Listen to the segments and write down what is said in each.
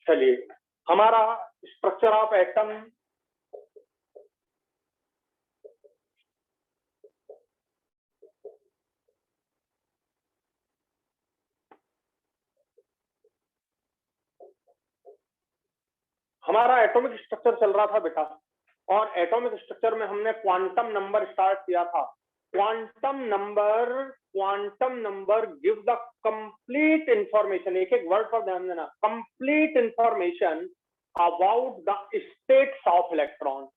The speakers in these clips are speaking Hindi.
चलिए, हमारा स्ट्रक्चर ऑफ एटम हमारा एटॉमिक स्ट्रक्चर चल रहा था बेटा, और एटॉमिक स्ट्रक्चर में हमने क्वांटम नंबर स्टार्ट किया था। Quantum number give the complete information, एक एक वर्ड पर ध्यान देना, complete information about the states of electron.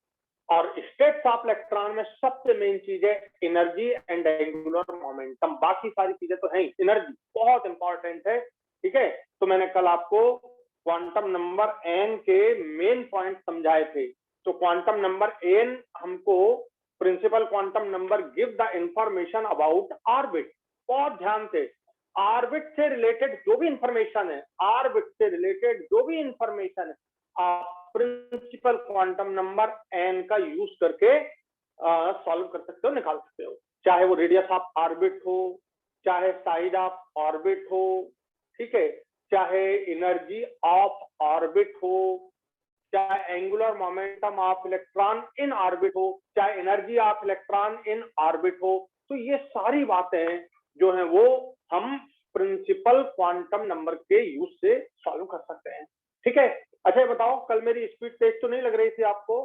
और स्टेट्स ऑफ इलेक्ट्रॉन में सबसे मेन चीज है एनर्जी एंड एंगुलर मोमेंटम। बाकी सारी चीजें तो हैं, एनर्जी बहुत इंपॉर्टेंट है, ठीक है। तो मैंने कल आपको क्वांटम नंबर एन के मेन पॉइंट समझाए थे। तो क्वांटम नंबर एन हमको principal quantum number give the information about orbit. बहुत ध्यान से, ऑर्बिट से रिलेटेड जो भी इंफॉर्मेशन है, ऑर्बिट से रिलेटेड जो भी इंफॉर्मेशन है, आप प्रिंसिपल क्वांटम नंबर एन का यूज करके सॉल्व कर सकते हो, निकाल सकते हो। चाहे वो रेडियस ऑफ ऑर्बिट हो, चाहे साइड ऑफ ऑर्बिट हो, ठीक है, चाहे एनर्जी ऑफ ऑर्बिट हो, चाहे angular momentum of electron in orbit हो, चाहे energy of electron in orbit हो। तो ये सारी बातें जो हैं वो हम प्रिंसिपल क्वांटम नंबर के यूज से सॉल्व कर सकते हैं, ठीक है। अच्छा बताओ, कल मेरी स्पीड तेज तो नहीं लग रही थी आपको?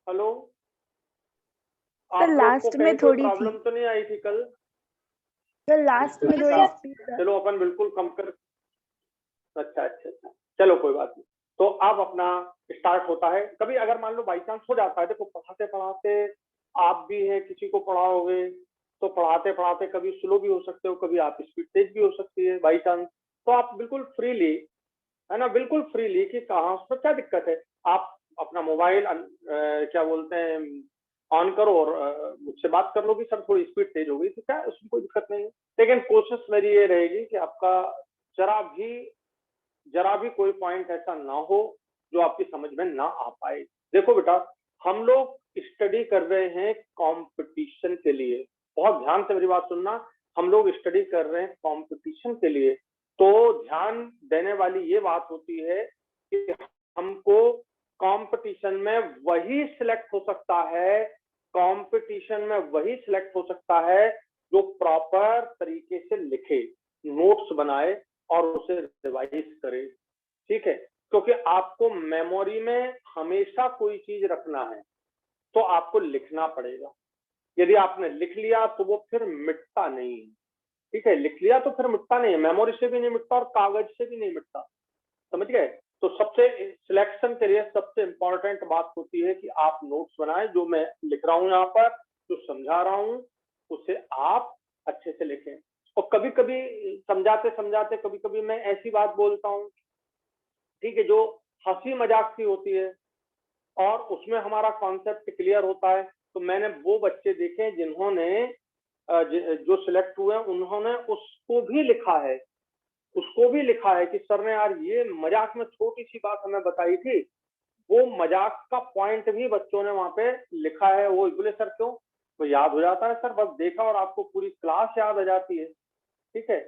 हेलो, सर लास्ट में थोड़ी प्रॉब्लम तो नहीं आई थी कल? सर लास्ट में थोड़ी स्पीड। चलो अपन बिल्कुल कम कर, अच्छा, चलो कोई बात नहीं। तो अब अपना स्टार्ट होता है। कभी अगर मान लो बाई चांस हो जाता है, देखो पढ़ाते पढ़ाते आप भी हैं, किसी को पढ़ाओगे तो पढ़ाते पढ़ाते कभी स्लो भी हो सकते हो, कभी आप स्पीड तेज भी हो सकती है बाई चांस। तो आप बिल्कुल फ्रीली, है ना, बिल्कुल फ्रीली कि कहाँ, उसमें क्या दिक्कत है, आप अपना मोबाइल क्या बोलते हैं ऑन करो और मुझसे बात कर लो कि सर थोड़ी स्पीड तेज हो गई, तो क्या उसमें कोई दिक्कत नहीं है। लेकिन कोशिश मेरी ये रहेगी कि आपका जरा भी कोई पॉइंट ऐसा ना हो जो आपकी समझ में ना आ पाए। देखो बेटा, हम लोग स्टडी कर रहे हैं कंपटीशन के लिए, बहुत ध्यान से मेरी बात सुनना, हम लोग स्टडी कर रहे हैं कंपटीशन के लिए। तो ध्यान देने वाली ये बात होती है कि हमको कंपटीशन में वही सिलेक्ट हो सकता है, कंपटीशन में वही सिलेक्ट हो सकता है जो प्रॉपर तरीके से लिखे, नोट्स बनाए और उसे रिवाइज करे, ठीक है। क्योंकि आपको मेमोरी में हमेशा कोई चीज रखना है तो आपको लिखना पड़ेगा। यदि आपने लिख लिया तो वो फिर मिटता नहीं है, ठीक है। लिख लिया तो फिर मिटता नहीं है, मेमोरी से भी नहीं मिटता और कागज से भी नहीं मिटता, समझ गए। तो सबसे सिलेक्शन के लिए सबसे इंपॉर्टेंट बात होती है कि आप नोट्स बनाएं। जो मैं लिख रहा हूं यहाँ पर, जो समझा रहा हूं, उसे आप अच्छे से लिखें। और कभी कभी समझाते समझाते कभी कभी मैं ऐसी बात बोलता हूँ, ठीक है, जो हंसी मजाक की होती है और उसमें हमारा कॉन्सेप्ट क्लियर होता है। तो मैंने वो बच्चे देखे जिन्होंने जो सिलेक्ट हुए उन्होंने उसको भी लिखा है कि सर ने यार ये मजाक में छोटी सी बात हमें बताई थी, वो मजाक का पॉइंट भी बच्चों ने वहां पे लिखा है। वो बोले सर क्यों, तो याद हो जाता है सर, बस देखा और आपको पूरी क्लास याद आ जाती है, ठीक है।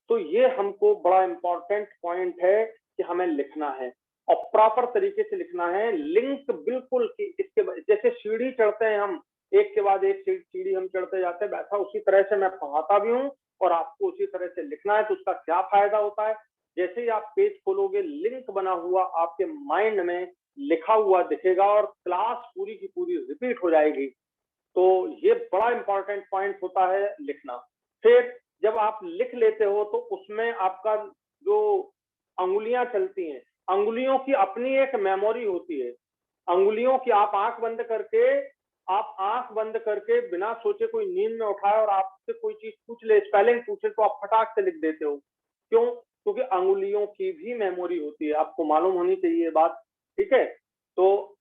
तो ये हमको बड़ा इंपॉर्टेंट पॉइंट है कि हमें लिखना है और प्रॉपर तरीके से लिखना है। लिंक बिल्कुल कि इसके जैसे सीढ़ी चढ़ते हैं हम, एक के बाद एक सीढ़ी हम चढ़ते जाते हैं, वैसा उसी तरह से मैं पढ़ाता भी हूँ और आपको उसी तरह से लिखना है। तो उसका क्या फायदा होता है, जैसे ही आप पेज खोलोगे लिंक बना हुआ आपके माइंड में लिखा हुआ दिखेगा और क्लास पूरी की पूरी रिपीट हो जाएगी। तो ये बड़ा इंपॉर्टेंट पॉइंट होता है लिखना। फिर जब आप लिख लेते हो तो उसमें आपका जो अंगुलियां चलती हैं, अंगुलियों की अपनी एक मेमोरी होती है। अंगुलियों की आप आंख बंद करके बिना सोचे कोई नींद में उठाए और आपसे कोई चीज पूछ ले, स्पेलिंग पूछे, तो आप फटाक से लिख देते हो। क्यों? क्योंकि अंगुलियों की भी मेमोरी होती है, आपको मालूम होनी चाहिए बात, ठीक है। तो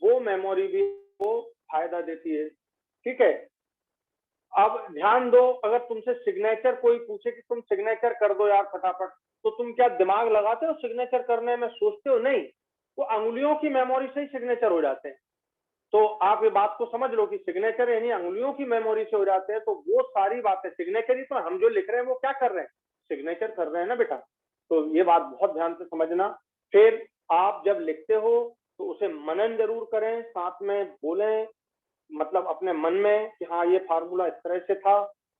वो मेमोरी भी वो फायदा देती है, ठीक है। अब ध्यान दो, अगर तुमसे सिग्नेचर कोई पूछे कि तुम सिग्नेचर कर दो यार फटाफट, तो तुम क्या दिमाग लगाते हो सिग्नेचर करने में, सोचते हो? नहीं, वो अंगुलियों की मेमोरी से ही सिग्नेचर हो जाते हैं। तो आप ये बात को समझ लो कि सिग्नेचर यानी अंगुलियों की मेमोरी से हो जाते हैं। तो वो सारी बातें सिग्नेचर ही तो, हम जो लिख रहे हैं वो क्या कर रहे हैं, सिग्नेचर कर रहे हैं ना बेटा, तो ये बात बहुत ध्यान से समझना। फिर आप जब लिखते हो तो उसे मनन जरूर करें, साथ में बोलें, मतलब अपने मन में कि हाँ ये फार्मूला इस तरह से था।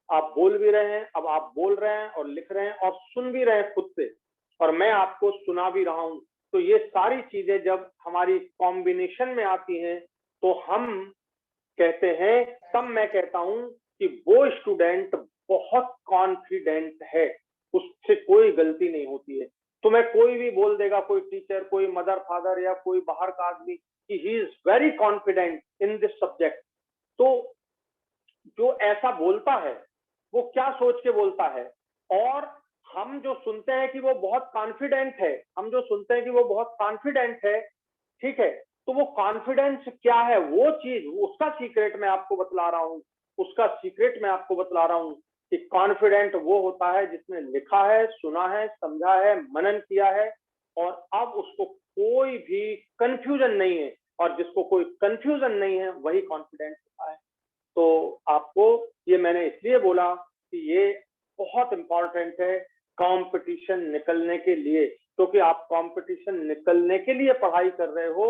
आप बोल भी रहे हैं, अब आप बोल रहे हैं और लिख रहे हैं और सुन भी रहे हैं खुद से, और मैं आपको सुना भी रहा हूं। तो ये सारी चीजें जब हमारी कॉम्बिनेशन में आती हैं तो हम कहते हैं, तब मैं कहता हूं कि वो स्टूडेंट बहुत कॉन्फिडेंट है, उससे कोई गलती नहीं होती है। तुम्हें कोई भी बोल देगा, कोई टीचर, कोई मदर फादर या कोई बाहर का आदमी, कि he is very confident in this subject, तो जो ऐसा बोलता है वो क्या सोच के बोलता है। और हम जो सुनते हैं कि वो बहुत कॉन्फिडेंट है, हम जो सुनते हैं कि वो बहुत कॉन्फिडेंट है, ठीक है, तो वो कॉन्फिडेंस क्या है, वो चीज, उसका सीक्रेट मैं आपको बतला रहा हूं, उसका सीक्रेट मैं आपको बतला रहा हूं कि कॉन्फिडेंट वो होता है जिसने लिखा है, सुना है, समझा है, मनन किया है, और अब उसको कोई भी कंफ्यूजन नहीं है, और जिसको कोई कंफ्यूजन नहीं है वही कॉन्फिडेंट होता है। तो आपको ये मैंने इसलिए बोला कि ये बहुत इंपॉर्टेंट है कंपटीशन निकलने के लिए, क्योंकि आप कंपटीशन निकलने के लिए पढ़ाई कर रहे हो,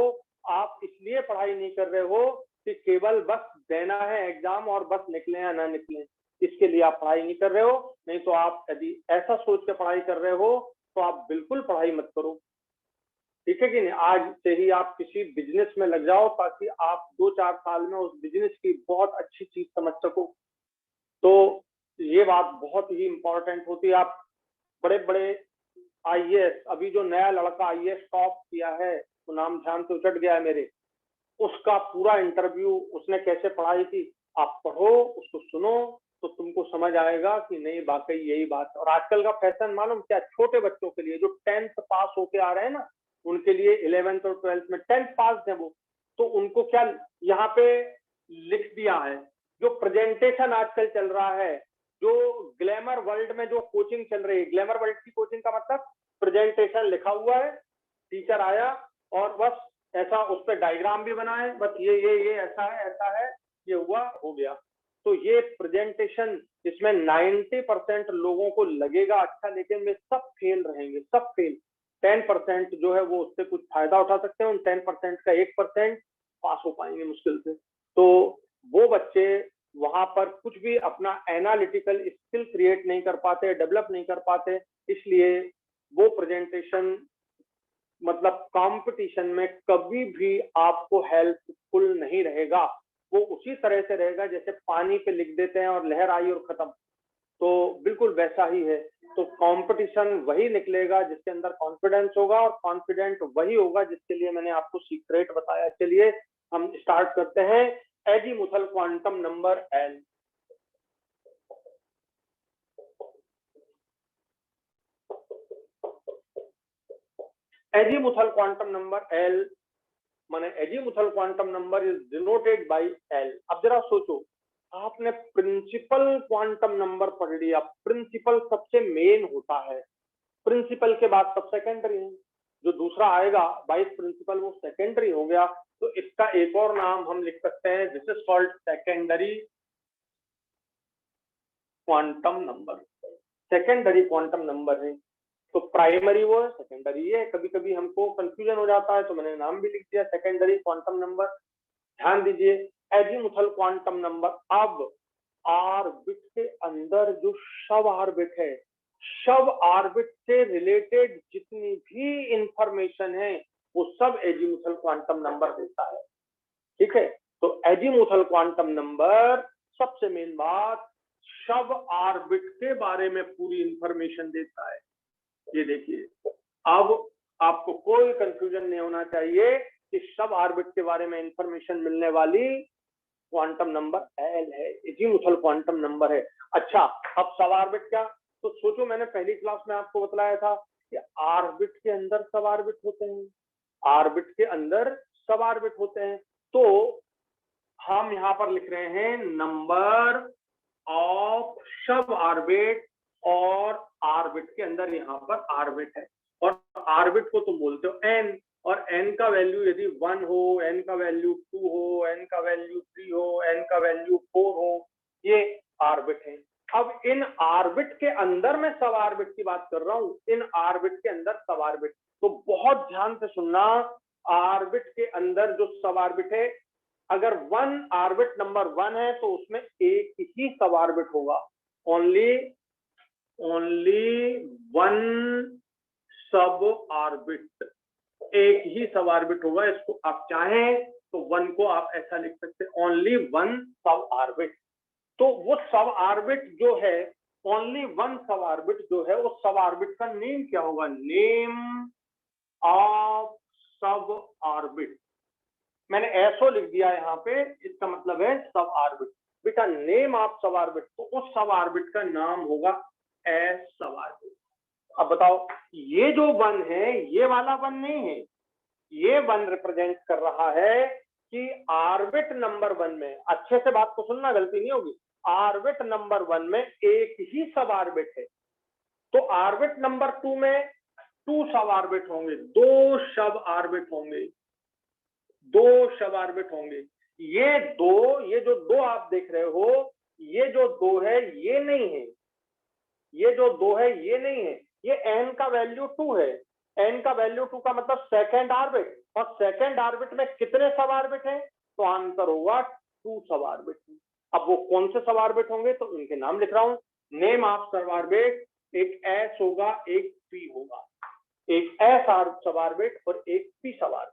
आप इसलिए पढ़ाई नहीं कर रहे हो कि केवल बस देना है एग्जाम और बस निकले या ना निकले, इसके लिए आप पढ़ाई नहीं कर रहे हो। नहीं तो आप यदि ऐसा सोच के पढ़ाई कर रहे हो तो आप बिल्कुल पढ़ाई मत करो, ठीक है कि नहीं। आज से ही आप किसी बिजनेस में लग जाओ ताकि आप 2-4 साल में उस बिजनेस की बहुत अच्छी चीज समझ सको। तो ये बात बहुत ही इंपॉर्टेंट होती है। आप बड़े बड़े आईएएस, अभी जो नया लड़का आईएएस टॉप किया है, तो नाम ध्यान से उचट गया है मेरे, उसका पूरा इंटरव्यू उसने कैसे पढ़ाई की, आप पढ़ो, उसको सुनो, तो तुमको समझ आएगा कि नहीं वाकई यही बात है। और आजकल का फैशन मालूम क्या, छोटे बच्चों के लिए जो 10th पास होके आ रहे हैं ना, उनके लिए 11th और 12th में 10th पास है वो, तो उनको क्या यहाँ पे लिख दिया है, जो प्रेजेंटेशन आजकल चल रहा है, जो ग्लैमर वर्ल्ड में जो कोचिंग चल रही है, ग्लैमर वर्ल्ड की कोचिंग का मतलब प्रेजेंटेशन लिखा हुआ है, टीचर आया और बस ऐसा उस पर डायग्राम भी बनाए, बस ये ऐसा है, ये हुआ, हो गया। तो ये प्रेजेंटेशन, इसमें 90% लोगों को लगेगा अच्छा, लेकिन वे सब फेल रहेंगे, सब फेल। 10% जो है वो उससे कुछ फायदा उठा सकते हैं, उन 10% का 1% पास हो पाएंगे मुश्किल से। तो वो बच्चे वहां पर कुछ भी अपना एनालिटिकल स्किल क्रिएट नहीं कर पाते, डेवलप नहीं कर पाते, इसलिए वो प्रेजेंटेशन मतलब कंपटीशन में कभी भी आपको हेल्पफुल नहीं रहेगा। वो उसी तरह से रहेगा जैसे पानी पे लिख देते हैं और लहर आई और खत्म, तो बिल्कुल वैसा ही है। तो कंपटीशन वही निकलेगा जिसके अंदर कॉन्फिडेंस होगा, और कॉन्फिडेंट वही होगा जिसके लिए मैंने आपको सीक्रेट बताया। चलिए हम स्टार्ट करते हैं। Azimuthal quantum number L. Azimuthal quantum number L माने azimuthal quantum number is denoted by L. अब जरा सोचो, आपने प्रिंसिपल क्वांटम नंबर पढ़ लिया, प्रिंसिपल सबसे मेन होता है, प्रिंसिपल के बाद सब सेकेंडरी है, जो दूसरा आएगा वाइस प्रिंसिपल वो सेकेंडरी हो गया। तो इसका एक और नाम हम लिख सकते हैं, this is called secondary quantum number. Secondary quantum number है, तो प्राइमरी वो है, सेकेंडरी ये। कभी कभी हमको कंफ्यूजन हो जाता है तो मैंने नाम भी लिख दिया सेकेंडरी क्वांटम नंबर। ध्यान दीजिए, एजीमुथल क्वांटम नंबर। अब ऑर्बिट के अंदर जो सब ऑर्बिट है, सब ऑर्बिट से रिलेटेड जितनी भी इंफॉर्मेशन है वो सब एजीमुथल क्वांटम नंबर देता है, ठीक है। तो एजीमुथल क्वांटम नंबर सबसे मेन बात, सब ऑर्बिट के बारे में पूरी इंफॉर्मेशन देता है। ये देखिए, अब आपको कोई कंफ्यूजन नहीं होना चाहिए कि सब ऑर्बिट के बारे में इंफॉर्मेशन मिलने वाली क्वांटम नंबर एल है, एजीमुथल क्वांटम नंबर है। अच्छा, अब सब ऑर्बिट क्या, तो सोचो मैंने पहली क्लास में आपको बतलाया था कि ऑर्बिट के अंदर सब ऑर्बिट होते हैं, ऑर्बिट के अंदर सब ऑर्बिट होते हैं। तो हम यहाँ पर लिख रहे हैं नंबर ऑफ सब ऑर्बिट, और ऑर्बिट के अंदर यहाँ पर ऑर्बिट है, और ऑर्बिट को तुम बोलते हो एन, और एन का वैल्यू यदि 1 हो, एन का वैल्यू 2 हो, एन का वैल्यू 3 हो, एन का वैल्यू 4 हो, ये ऑर्बिट है। अब इन ऑर्बिट के अंदर मैं सब ऑर्बिट की बात कर रहा हूं, इन ऑर्बिट के अंदर सब ऑर्बिट। तो बहुत ध्यान से सुनना, ऑर्बिट के अंदर जो सब ऑर्बिट है, अगर वन ऑर्बिट नंबर 1 है तो उसमें एक ही सब ऑर्बिट होगा, ओनली वन सब ऑर्बिट, एक ही सब ऑर्बिट होगा। इसको आप चाहें तो 1 को आप ऐसा लिख सकते हैं, ओनली वन सब ऑर्बिट। तो वो सब ऑर्बिट जो है, ओनली वन सब ऑर्बिट जो है, उस सब ऑर्बिट का नेम क्या होगा? Name of sub orbit. मैंने ऐसो लिख दिया यहाँ पे, इसका मतलब है सब ऑर्बिट। बेटा नेम ऑफ सब ऑर्बिट, तो उस सब ऑर्बिट का नाम होगा एस सब ऑर्बिट। अब बताओ, ये जो वन है, ये वाला वन नहीं है, ये वन रिप्रेजेंट कर रहा है कि ऑर्बिट नंबर 1 में, अच्छे से बात को सुनना, गलती नहीं होगी, ऑर्बिट नंबर 1 में एक ही सब ऑर्बिट है। तो ऑर्बिट नंबर 2 में 2 सब ऑर्बिट होंगे, 2 सब ऑर्बिट होंगे, 2 सब ऑर्बिट होंगे। ये जो दो आप देख रहे हो, ये जो 2 है ये नहीं है, ये जो 2 है ये नहीं है, ये n का वैल्यू 2 है। n का वैल्यू 2 का मतलब सेकेंड ऑर्बिट, और सेकेंड ऑर्बिट में कितने सब ऑर्बिट हैं? तो आंसर होगा 2 सब ऑर्बिट। अब वो कौन से सब ऑर्बिट होंगे, तो उनके नाम लिख रहा हूं। नेम ऑफ सब ऑर्बिट, एक s होगा, एक p होगा, एक s सब ऑर्बिट और एक p सब ऑर्बिट।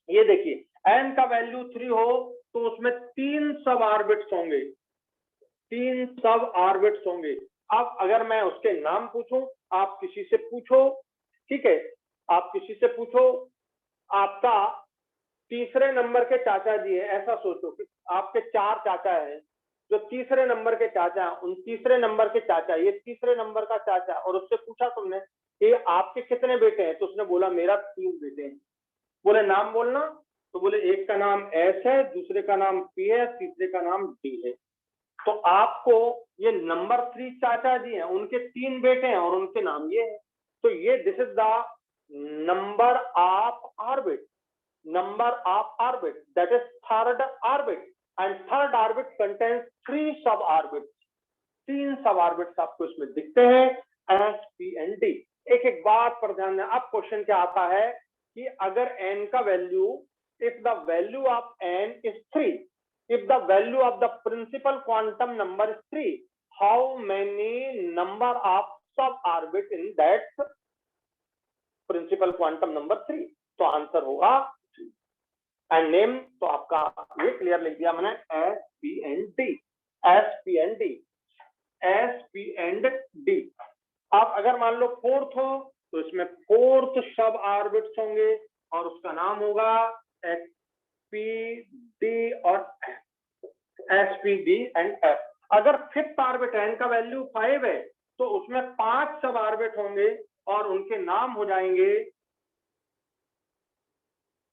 ये देखिए, n का वैल्यू 3 हो तो उसमें 3 सब ऑर्बिट्स होंगे, 3 सब ऑर्बिट्स होंगे। अब अगर मैं उसके नाम पूछूं, आप किसी से पूछो, ठीक है, आप किसी से पूछो, आपका तीसरे नंबर के चाचा जी है, ऐसा सोचो कि आपके 4 चाचा हैं, जो तीसरे नंबर के चाचा हैं, उन तीसरे नंबर के चाचा, ये तीसरे नंबर का चाचा, और उससे पूछा तुमने कि आपके कितने बेटे हैं, तो उसने बोला मेरा 3 बेटे हैं। बोले नाम बोलना, तो बोले एक का नाम एस है, दूसरे का नाम पी है, तीसरे का नाम डी है। तो आपको ये नंबर 3 चाचा जी हैं, उनके 3 बेटे हैं और उनके नाम ये है। तो ये this is the number of orbit, number of orbit, that is third orbit, and third orbit contains 3 sub orbits, 3 सब ऑर्बिट्स आपको इसमें दिखते हैं, एस पी एंड डी। एक एक बात पर ध्यान दें। अब क्वेश्चन क्या आता है कि अगर n का value, if the value of n is 3, if the value of the principal quantum number is 3, how many number of sub orbit in that principal quantum number 3? तो आंसर होगा एंड नेम, तो आपका ये क्लियर लिख दिया मैंने, S P and D, S P and D, S P and D. अब अगर मान लो 4th हो तो इसमें 4th सब ऑर्बिट्स होंगे और उसका नाम होगा एस पी डी और S P D and F. अगर 5th ऑर्बिट है, n का वैल्यू 5 है, तो उसमें 5 सब ऑर्बिट होंगे और उनके नाम हो जाएंगे,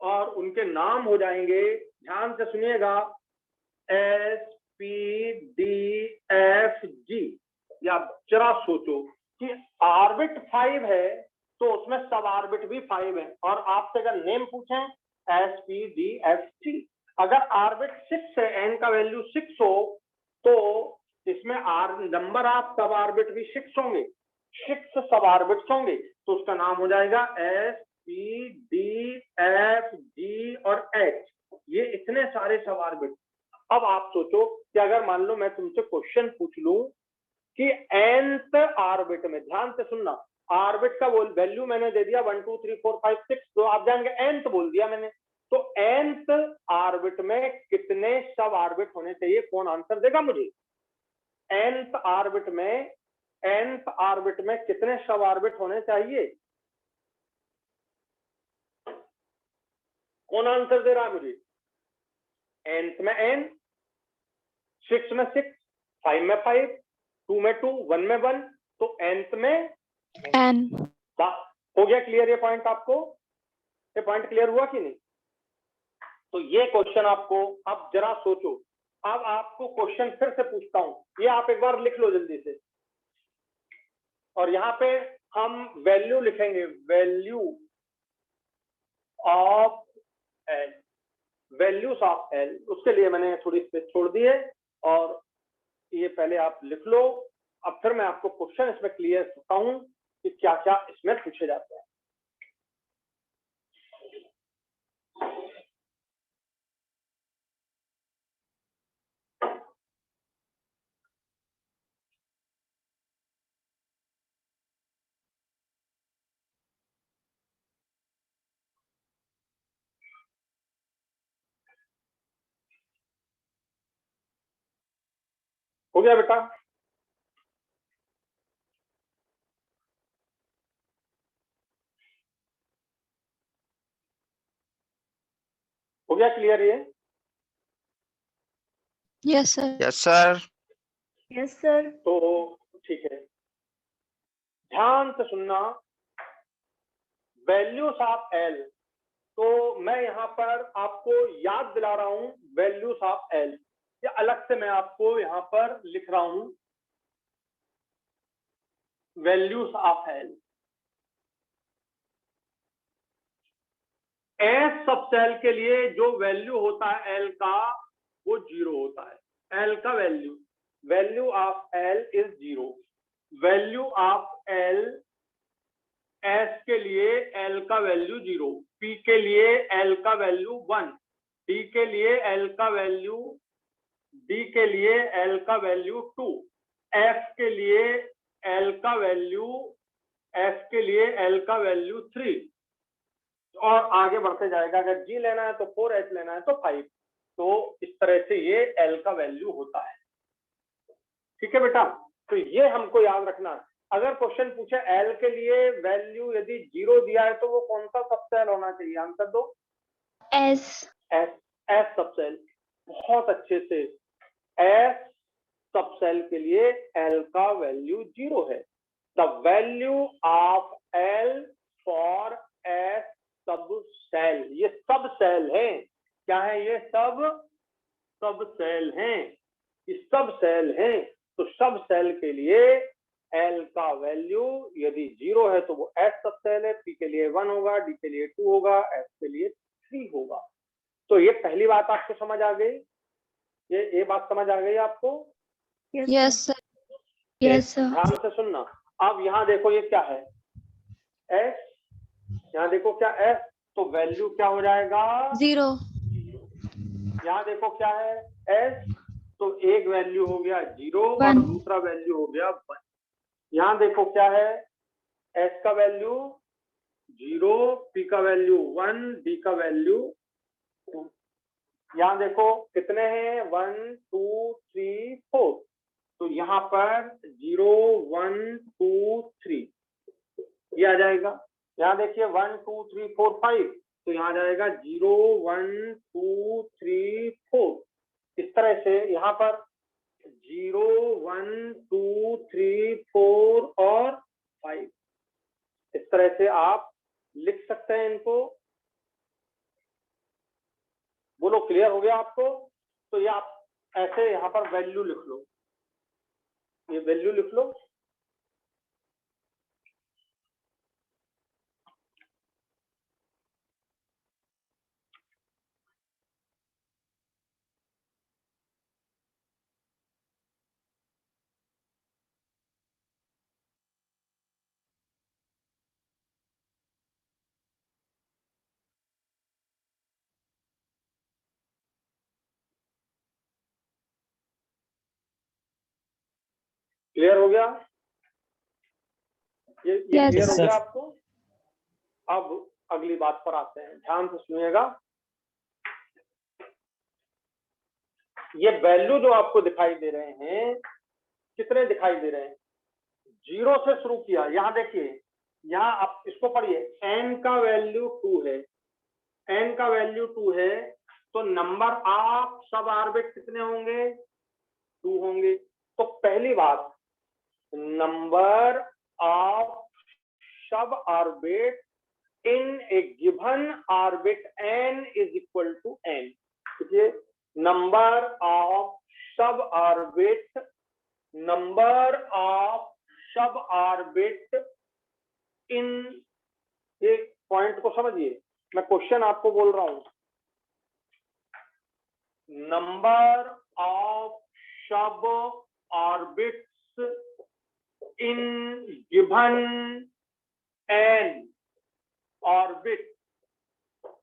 और उनके नाम हो जाएंगे, ध्यान से सुनिएगा, S P D F G. या जरा सोचो कि ऑर्बिट 5 है तो उसमें सब ऑर्बिट भी 5 है, और आपसे अगर नेम पूछें S P D F G. अगर ऑर्बिट 6 है, एन का वैल्यू 6 हो, तो इसमें नंबर ऑफ सब ऑर्बिट भी 6 होंगे, 6 सब ऑर्बिट्स होंगे, तो उसका नाम हो जाएगा S P D F G और एच। ये इतने सारे सब ऑर्बिट। अब आप सोचो कि अगर मान लो मैं तुमसे क्वेश्चन पूछ लूं कि nth ऑर्बिट में, ध्यान से सुनना, ऑर्बिट का वैल्यू मैंने दे दिया 1 2 3 4 5 6, तो आप जाएंगे nth बोल दिया मैंने, तो nth ऑर्बिट में कितने सब ऑर्बिट होने चाहिए? कौन आंसर देगा मुझे? nth ऑर्बिट में कितने सब ऑर्बिट होने चाहिए? कौन आंसर दे रहा है मुझे? nth में n, 6 में 6, 5 में 5, 2 में 2, 1 में 1, तो nth में n। हो गया क्लियर ये पॉइंट? आपको ये पॉइंट क्लियर हुआ कि नहीं? तो ये क्वेश्चन आपको, अब जरा सोचो, अब आपको क्वेश्चन फिर से पूछता हूं, ये आप एक बार लिख लो जल्दी से, और यहां पे हम वैल्यू लिखेंगे, value of L, values of L. उसके लिए मैंने थोड़ी स्पेस छोड़ दी है, और ये पहले आप लिख लो, अब फिर मैं आपको क्वेश्चन इसमें क्लियर करता हूं कि क्या क्या इसमें पूछे जाते हैं। हो गया बेटा? हो गया क्लियर ये? Yes sir. Yes sir. Yes sir. तो ठीक है, ध्यान से सुनना। वैल्यूज ऑफ एल, तो मैं यहाँ पर आपको याद दिला रहा हूं वैल्यूज ऑफ एल, या अलग से मैं आपको यहाँ पर लिख रहा हूं वैल्यूज ऑफ एल। एस सब सेल के लिए जो वैल्यू होता है एल का, वो 0 होता है। एल का value of L is 0। Value of L, S के लिए एल का वैल्यू 0, पी के लिए एल का वैल्यू 1, डी के लिए एल का वैल्यू, डी के लिए एल का वैल्यू 2, एफ के लिए एल का वैल्यू, एफ के लिए एल का वैल्यू 3, और आगे बढ़ते जाएगा। अगर जी लेना है तो 4, एच लेना है तो 5। तो इस तरह से ये एल का वैल्यू होता है। ठीक है बेटा? तो ये हमको याद रखना है। अगर क्वेश्चन पूछे एल के लिए वैल्यू यदि 0 दिया है तो वो कौन सा सबसेल होना चाहिए? आंसर दो। एस। S, S subshell. बहुत अच्छे से, एस सबसेल के लिए एल का वैल्यू 0 है। The value of L for S सब सेल, ये सब सेल है। क्या है ये? सब सेल हैं, ये सब सेल हैं। तो सब सेल के लिए एल का वैल्यू यदि 0 है तो वो एस सब सेल है, पी के लिए 1 होगा, डी के लिए 2 होगा, एस के लिए 3 होगा। तो ये पहली बात आपको समझ आ गई? ये बात समझ आ गई आपको? Yes sir. Yes sir. ध्यान से सुनना। अब यहाँ देखो ये क्या है? एस, यहाँ देखो क्या एस, तो वैल्यू क्या हो जाएगा? 0। यहाँ देखो क्या है? एस, तो एक वैल्यू हो गया 0 और 1। दूसरा वैल्यू हो गया 1। यहाँ देखो क्या है? एस का वैल्यू 0, पी का वैल्यू 1, डी का वैल्यू 2। यहाँ देखो कितने हैं? 1 2 3 4। तो यहाँ पर 0 1 2 3 ये आ जाएगा। यहाँ देखिए 1 2 3 4 5, तो यहाँ आ जाएगा 0 1 2 3 4। इस तरह से यहाँ पर 0 1 2 3 4 और 5, इस तरह से आप लिख सकते हैं इनको। बोलो क्लियर हो गया आपको? तो ये आप ऐसे यहाँ पर वैल्यू लिख लो, ये वैल्यू लिख लो। क्लियर हो गया? ये Yes, क्लियर हो sir. गया आपको? अब अगली बात पर आते हैं, ध्यान से सुनिएगा। ये वैल्यू जो आपको दिखाई दे रहे हैं, कितने दिखाई दे रहे हैं? 0 से शुरू किया। यहाँ देखिए, यहाँ आप इसको पढ़िए, n का वैल्यू 2 है, n का वैल्यू 2 है, तो नंबर ऑफ सब ऑर्बिट कितने होंगे? 2 होंगे। तो पहली बात, number of sub orbit in a given orbit n is equal to n। देखिए, number of sub orbit, number of sub orbit in, ये पॉइंट को समझिए, मैं क्वेश्चन आपको बोल रहा हूं। नंबर ऑफ सब orbits in given an orbit,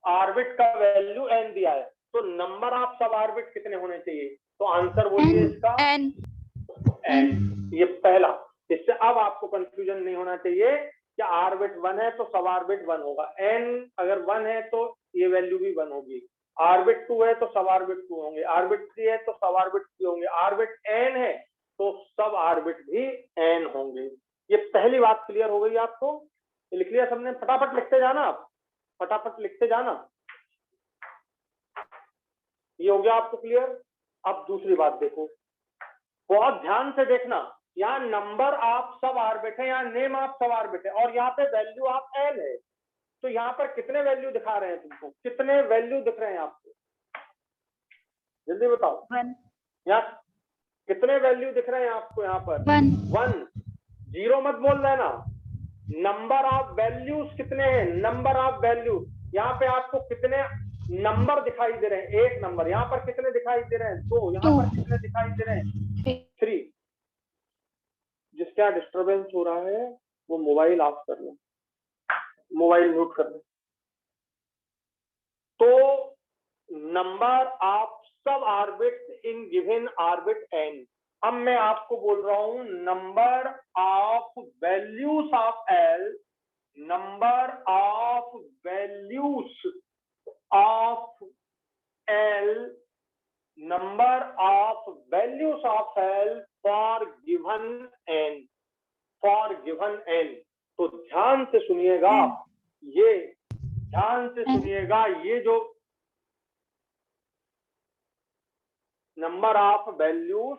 orbit का वैल्यू एन दिया है, तो नंबर ऑफ सब ऑर्बिट कितने होने चाहिए? तो आंसर बोलिए इसका N. एन। ये पहला, इससे अब आपको कंफ्यूजन नहीं होना चाहिए कि ऑर्बिट 1 है तो सब ऑर्बिट 1 होगा। एन अगर 1 है तो ये वैल्यू भी 1 होगी, ऑर्बिट 2 है तो सब ऑर्बिट 2 होंगे, ऑर्बिट 3 है तो सब ऑर्बिट 3 होंगे, ऑर्बिट एन है तो सब ऑर्बिट भी एन होंगे। ये पहली बात क्लियर हो गई आपको? ये लिख लिया सबने? फटाफट लिखते जाना, आप फटाफट लिखते जाना। ये हो गया आपको क्लियर? अब दूसरी बात देखो, बहुत ध्यान से देखना, यहाँ नंबर ऑफ सब ऑर्बिट है, यहाँ नेम ऑफ सब ऑर्बिट है, और यहाँ पे वैल्यू ऑफ एन है। तो यहाँ पर कितने वैल्यू दिखा रहे हैं तुमको? कितने वैल्यू दिख रहे हैं आपको? जल्दी बताओ। 1. यहाँ कितने वैल्यू दिख रहे हैं आपको? यहाँ पर 1. 1, जीरो मत बोल देना। नंबर ऑफ वैल्यूज कितने हैं? नंबर ऑफ वैल्यू, यहाँ पे आपको कितने नंबर दिखाई दे रहे हैं? एक नंबर। यहाँ पर कितने दिखाई दे रहे हैं? 2। यहाँ पर कितने दिखाई दे रहे हैं? 3। जिसका डिस्टरबेंस हो रहा है वो मोबाइल ऑफ कर लो, मोबाइल म्यूट कर लो। तो number of sub orbit in given orbit N. अब मैं आपको बोल रहा हूं number of values of L, number of values of L, number of values of L for given N, for given N. तो ध्यान से सुनिएगा, ये ध्यान से सुनिएगा, ये जो number of values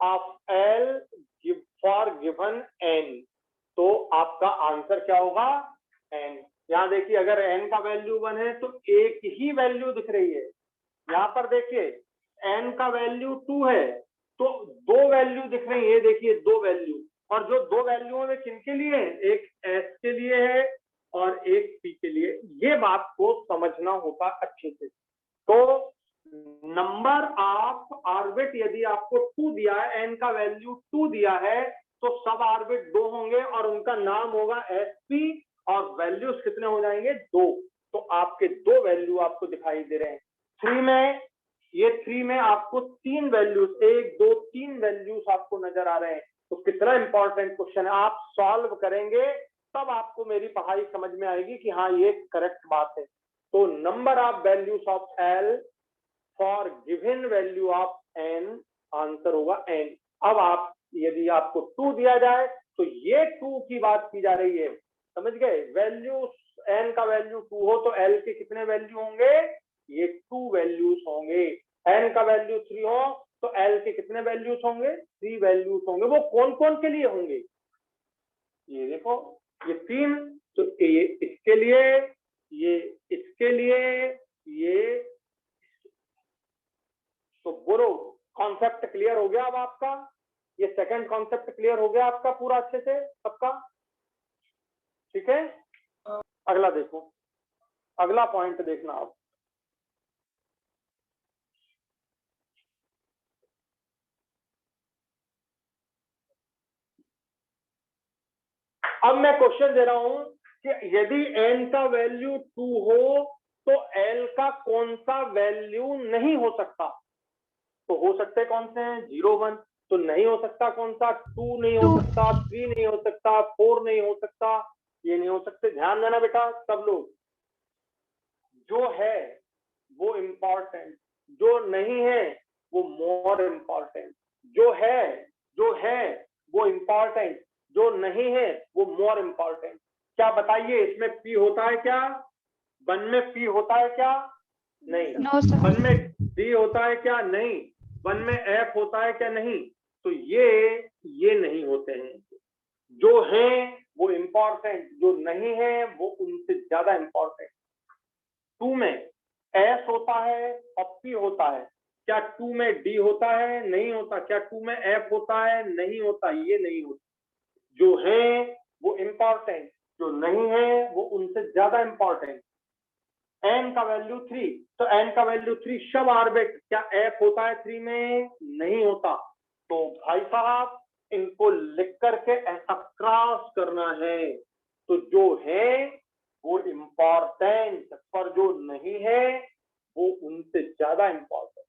of L for given N, तो आपका आंसर क्या होगा? एन। यहाँ देखिए, अगर एन का वैल्यू 1 है तो एक ही वैल्यू दिख रही है। यहाँ पर देखिए एन का वैल्यू 2 है तो 2 वैल्यू दिख रही है। ये देखिए 2 वैल्यू, और जो 2 वैल्यू में किनके लिए है? एक एस के लिए है और एक पी के लिए। ये बात को समझना होगा अच्छे से। तो नंबर ऑफ ऑर्बिट यदि आपको 2 दिया है, एन का वैल्यू 2 दिया है, तो सब ऑर्बिट 2 होंगे और उनका नाम होगा एसपी, और वैल्यूज कितने हो जाएंगे? 2। तो आपके 2 वैल्यू आपको दिखाई दे रहे हैं। 3 में, ये 3 में आपको 3 वैल्यूज, 1 2 3 वैल्यूज आपको नजर आ रहे हैं। तो कितना इंपॉर्टेंट क्वेश्चन है, आप सॉल्व करेंगे तब आपको मेरी पढ़ाई समझ में आएगी कि हाँ ये करेक्ट बात है। तो number of values of L for given value of N, answer होगा एन। अब आप, यदि आपको 2 दिया जाए तो ये 2 की बात की जा रही है, समझ गए? वैल्यू एन का वैल्यू 2 हो तो एल के कितने वैल्यू होंगे? ये 2 वैल्यूज होंगे। एन का वैल्यू 3 हो तो एल के कितने वैल्यूज होंगे? 3 वैल्यूज होंगे। वो कौन कौन के लिए होंगे? ये देखो, ये 3, तो ये इसके लिए, ये इसके लिए, ये। तो बोलो, कॉन्सेप्ट क्लियर हो गया अब आपका? ये सेकंड कॉन्सेप्ट क्लियर हो गया आपका पूरा अच्छे से सबका? ठीक है, अगला देखो, अगला पॉइंट देखना आप। अब मैं क्वेश्चन दे रहा हूं कि यदि n का वैल्यू 2 हो तो l का कौन सा वैल्यू नहीं हो सकता? तो हो सकते कौन से हैं? 0 1, तो नहीं हो सकता कौन सा? 2 नहीं हो सकता, 3 नहीं हो सकता, 4 नहीं हो सकता, ये नहीं हो सकते। ध्यान देना बेटा सब लोग, जो है वो इम्पोर्टेंट, जो नहीं है वो मोर इम्पोर्टेंट। जो है वो इम्पोर्टेंट, जो नहीं है वो मोर इम्पोर्टेंट। क्या बताइए, इसमें पी होता है क्या? 1 में पी होता है क्या? नहीं। No, sir. 1 में डी होता है क्या? नहीं। 1 में एफ होता है क्या? नहीं। तो ये नहीं होते हैं। जो है वो इम्पोर्टेंट, जो नहीं है वो उनसे ज्यादा इम्पोर्टेंट। 2 में एस होता है और पी होता है। क्या 2 में डी होता है? नहीं होता। क्या 2 में एफ होता है? नहीं होता। ये नहीं होता। जो है वो इम्पोर्टेंट, जो नहीं है वो उनसे ज्यादा इम्पोर्टेंट। n का वैल्यू 3, तो n का वैल्यू 3 सब ऑर्बिट, क्या f होता है 3 में? नहीं होता। तो भाई साहब इनको लिख करके ऐसा क्रॉस करना है, तो जो है वो इम्पोर्टेंट, पर जो नहीं है वो उनसे ज्यादा इम्पोर्टेंट।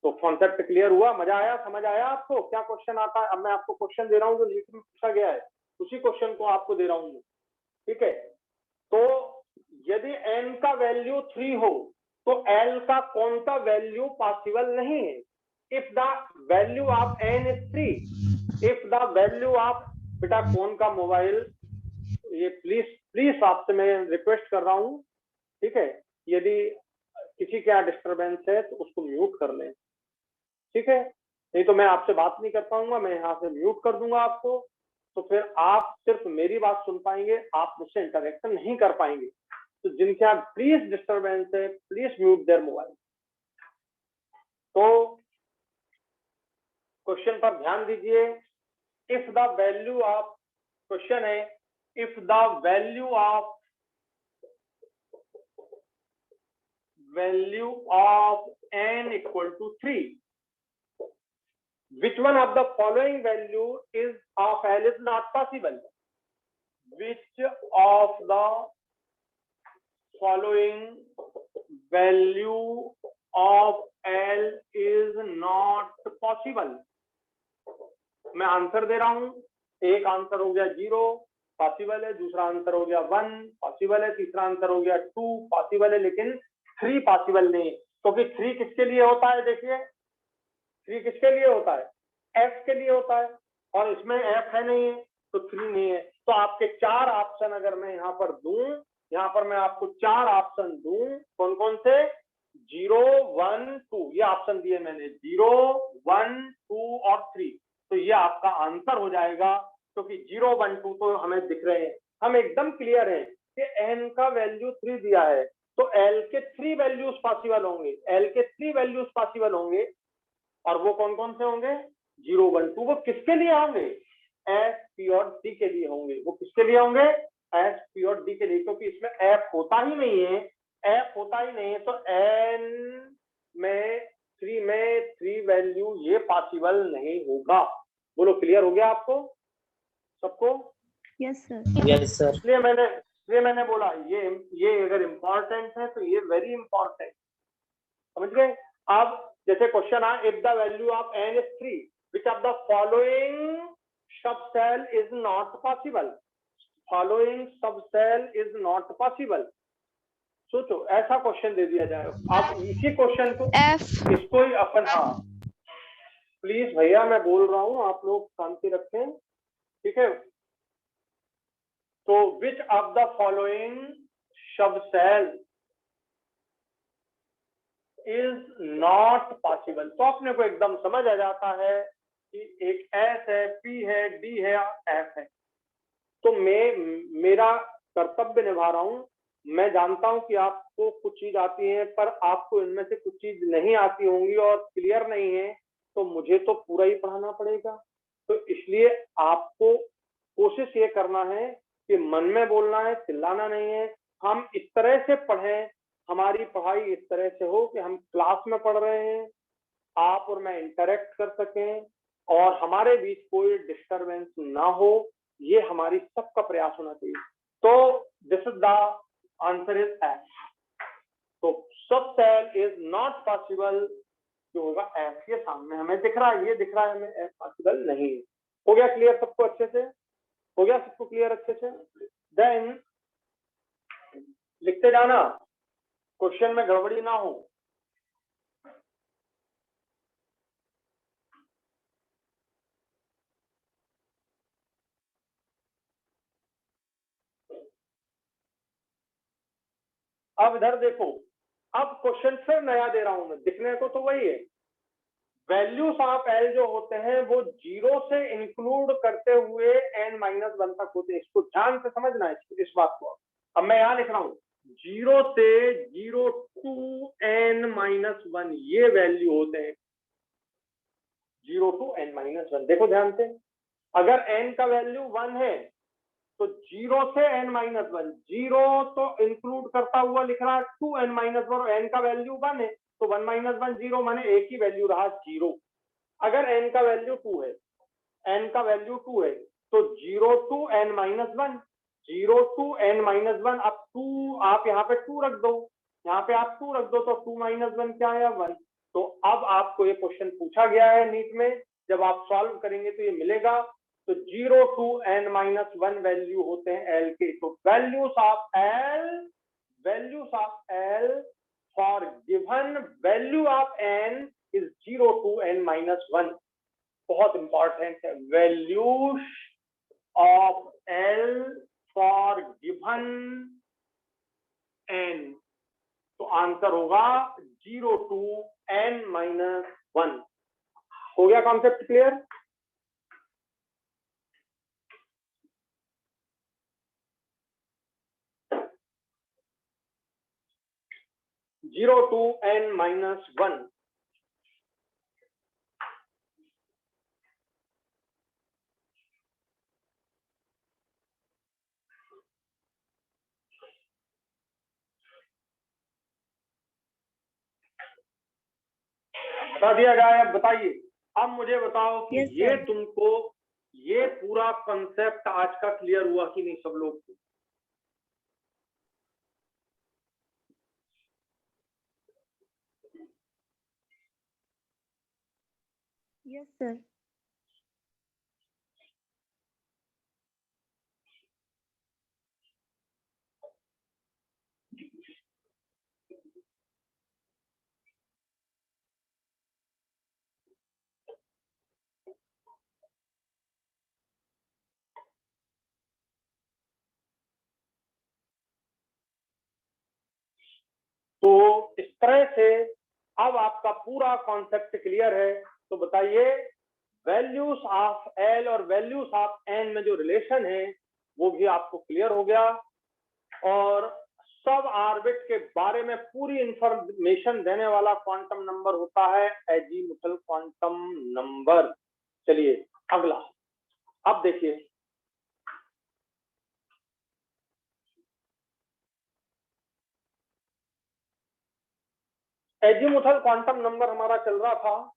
तो कॉन्सेप्ट क्लियर हुआ? मजा आया? समझ आया आपको? क्या क्वेश्चन आता है? अब मैं आपको क्वेश्चन दे रहा हूँ जो नीट में पूछा गया है, उसी क्वेश्चन को आपको दे रहा हूँ, ठीक है? तो यदि n का वैल्यू 3 हो तो l का कौन सा वैल्यू पॉसिबल नहीं है? If the value of n is 3, if the value of, बेटा कौन का मोबाइल, ये प्लीज प्लीज आपसे मैं रिक्वेस्ट कर रहा हूं, ठीक है? यदि किसी के यहाँ डिस्टर्बेंस है तो उसको म्यूट कर लें, ठीक है? नहीं तो मैं आपसे बात नहीं कर पाऊंगा, मैं यहाँ से म्यूट कर दूंगा आपको, तो फिर आप सिर्फ मेरी बात सुन पाएंगे, आप मुझसे इंटरेक्शन नहीं कर पाएंगे। तो जिनके यहाँ प्लीज डिस्टर्बेंस है, प्लीज म्यूट देयर मोबाइल। तो क्वेश्चन पर ध्यान दीजिए। If the value of, question है, if the value of n equal to 3, which one of the following value is of L is not possible? Which of the following value of L is not possible? मैं आंसर दे रहा हूं, एक आंसर हो गया 0 पॉसिबल है, दूसरा आंसर हो गया 1 पॉसिबल है, तीसरा आंसर हो गया 2 पॉसिबल है, लेकिन 3 पॉसिबल नहीं, क्योंकि 3 किसके लिए होता है? देखिए 3 किसके लिए होता है? f के लिए होता है, और इसमें f है नहीं है तो 3 नहीं है। तो आपके 4 ऑप्शन अगर मैं यहाँ पर दूं, यहाँ पर मैं आपको 4 ऑप्शन दूं, कौन कौन से? 0 1 2, ये ऑप्शन दिए मैंने, 0 1 2 और 3, तो ये आपका आंसर हो जाएगा, क्योंकि 0 1 2 तो हमें दिख रहे हैं, हम एकदम क्लियर है कि n का वैल्यू 3 दिया है, तो l के 3 वैल्यूज पॉसिबल होंगे, l के 3 वैल्यूज पॉसिबल होंगे, और वो कौन कौन से होंगे? 0 1 2। वो किसके लिए होंगे? एफ पी और डी के लिए होंगे। वो किसके लिए होंगे? एफ पी और डी के लिए, क्योंकि इसमें एफ होता ही नहीं है, एफ होता ही नहीं है, तो एन में 3 वैल्यू ये पॉसिबल नहीं होगा। बोलो क्लियर हो गया आपको सबको? Yes sir. Yes sir. इसलिए मैंने बोला ये अगर इम्पोर्टेंट है तो ये वेरी इंपॉर्टेंट, समझ गए? अब जैसे क्वेश्चन है, if the value of n is 3, which of the following subcell is not possible? Following subcell is not possible। सोचो, ऐसा क्वेश्चन दे दिया जाए, आप इसी क्वेश्चन को F इसको ही अपन, हाँ प्लीज भैया मैं बोल रहा हूँ, आप लोग शांति रखें, ठीक है? तो which of the following subcell is not possible, तो अपने को एकदम समझ आ जाता है कि एक S है, P है, D है, F है। तो मेरा कर्तव्य निभा रहा हूं, मैं जानता हूं कि आपको कुछ चीज आती है, पर आपको इनमें से कुछ चीज नहीं आती होंगी और क्लियर नहीं है, तो मुझे तो पूरा ही पढ़ाना पड़ेगा। तो इसलिए आपको कोशिश ये करना है कि मन में बोलना है, चिल्लाना नहीं है। हम इस तरह से पढ़ें, हमारी पढ़ाई इस तरह से हो कि हम क्लास में पढ़ रहे हैं, आप और मैं इंटरेक्ट कर सकें और हमारे बीच कोई डिस्टरबेंस ना हो, ये हमारी सबका प्रयास होना चाहिए। तो this is the answer is F. तो सबसेल इज नॉट पॉसिबल, जो होगा एफ, ये सामने हमें दिख रहा है, ये दिख रहा है हमें, एफ पॉसिबल नहीं है। हो गया क्लियर सबको अच्छे से? हो गया सबको क्लियर अच्छे से? देन लिखते जाना, क्वेश्चन में गड़बड़ी ना हो। अब इधर देखो, अब क्वेश्चन फिर नया दे रहा हूं मैं, दिखने को तो वही है। वैल्यूज ऑफ एल जो होते हैं वो 0 से इंक्लूड करते हुए n-1 तक होते हैं। इसको ध्यान से समझना है इस बात को। अब मैं यहां लिख रहा हूं 0 से 0 to n-1, ये वैल्यू होते हैं 0 to n-1। देखो ध्यान से, अगर n का वैल्यू 1 है तो 0 से n-1, 0 तो इंक्लूड करता हुआ लिख रहा है 2n-1 और n का वैल्यू 1 है, तो 1-1 0 माने एक ही वैल्यू रहा 0। अगर n का वैल्यू 2 है, n का वैल्यू 2 है, तो 0 to n-1, 0 to n-1, अब 2 आप यहाँ पे 2 रख दो, यहाँ पे आप 2 रख दो, तो 2-1 क्या है 1। तो अब आपको ये क्वेश्चन पूछा गया है नीट में, जब आप सॉल्व करेंगे तो ये मिलेगा। तो 0 to n-1 वैल्यू होते हैं l के। तो values of l for given value of n is 0 to n-1। बहुत इंपॉर्टेंट है, values of l for given n। तो आंसर होगा 0 to n-1। हो गया concept clear? Zero to n-1। बता दिया गया है। बताइए, अब मुझे बताओ कि Yes, ये sir. तुमको ये पूरा कंसेप्ट आज का क्लियर हुआ कि नहीं सब लोग को? Yes, sir. तो इस तरह से अब आपका पूरा कॉन्सेप्ट क्लियर है। तो बताइए, वैल्यूज ऑफ एल और वैल्यूज ऑफ एन में जो रिलेशन है वो भी आपको क्लियर हो गया, और सब ऑर्बिट के बारे में पूरी इंफॉर्मेशन देने वाला क्वांटम नंबर होता है एजीमुथल क्वांटम नंबर। चलिए अगला, अब देखिए, एजीमुथल क्वांटम नंबर हमारा चल रहा था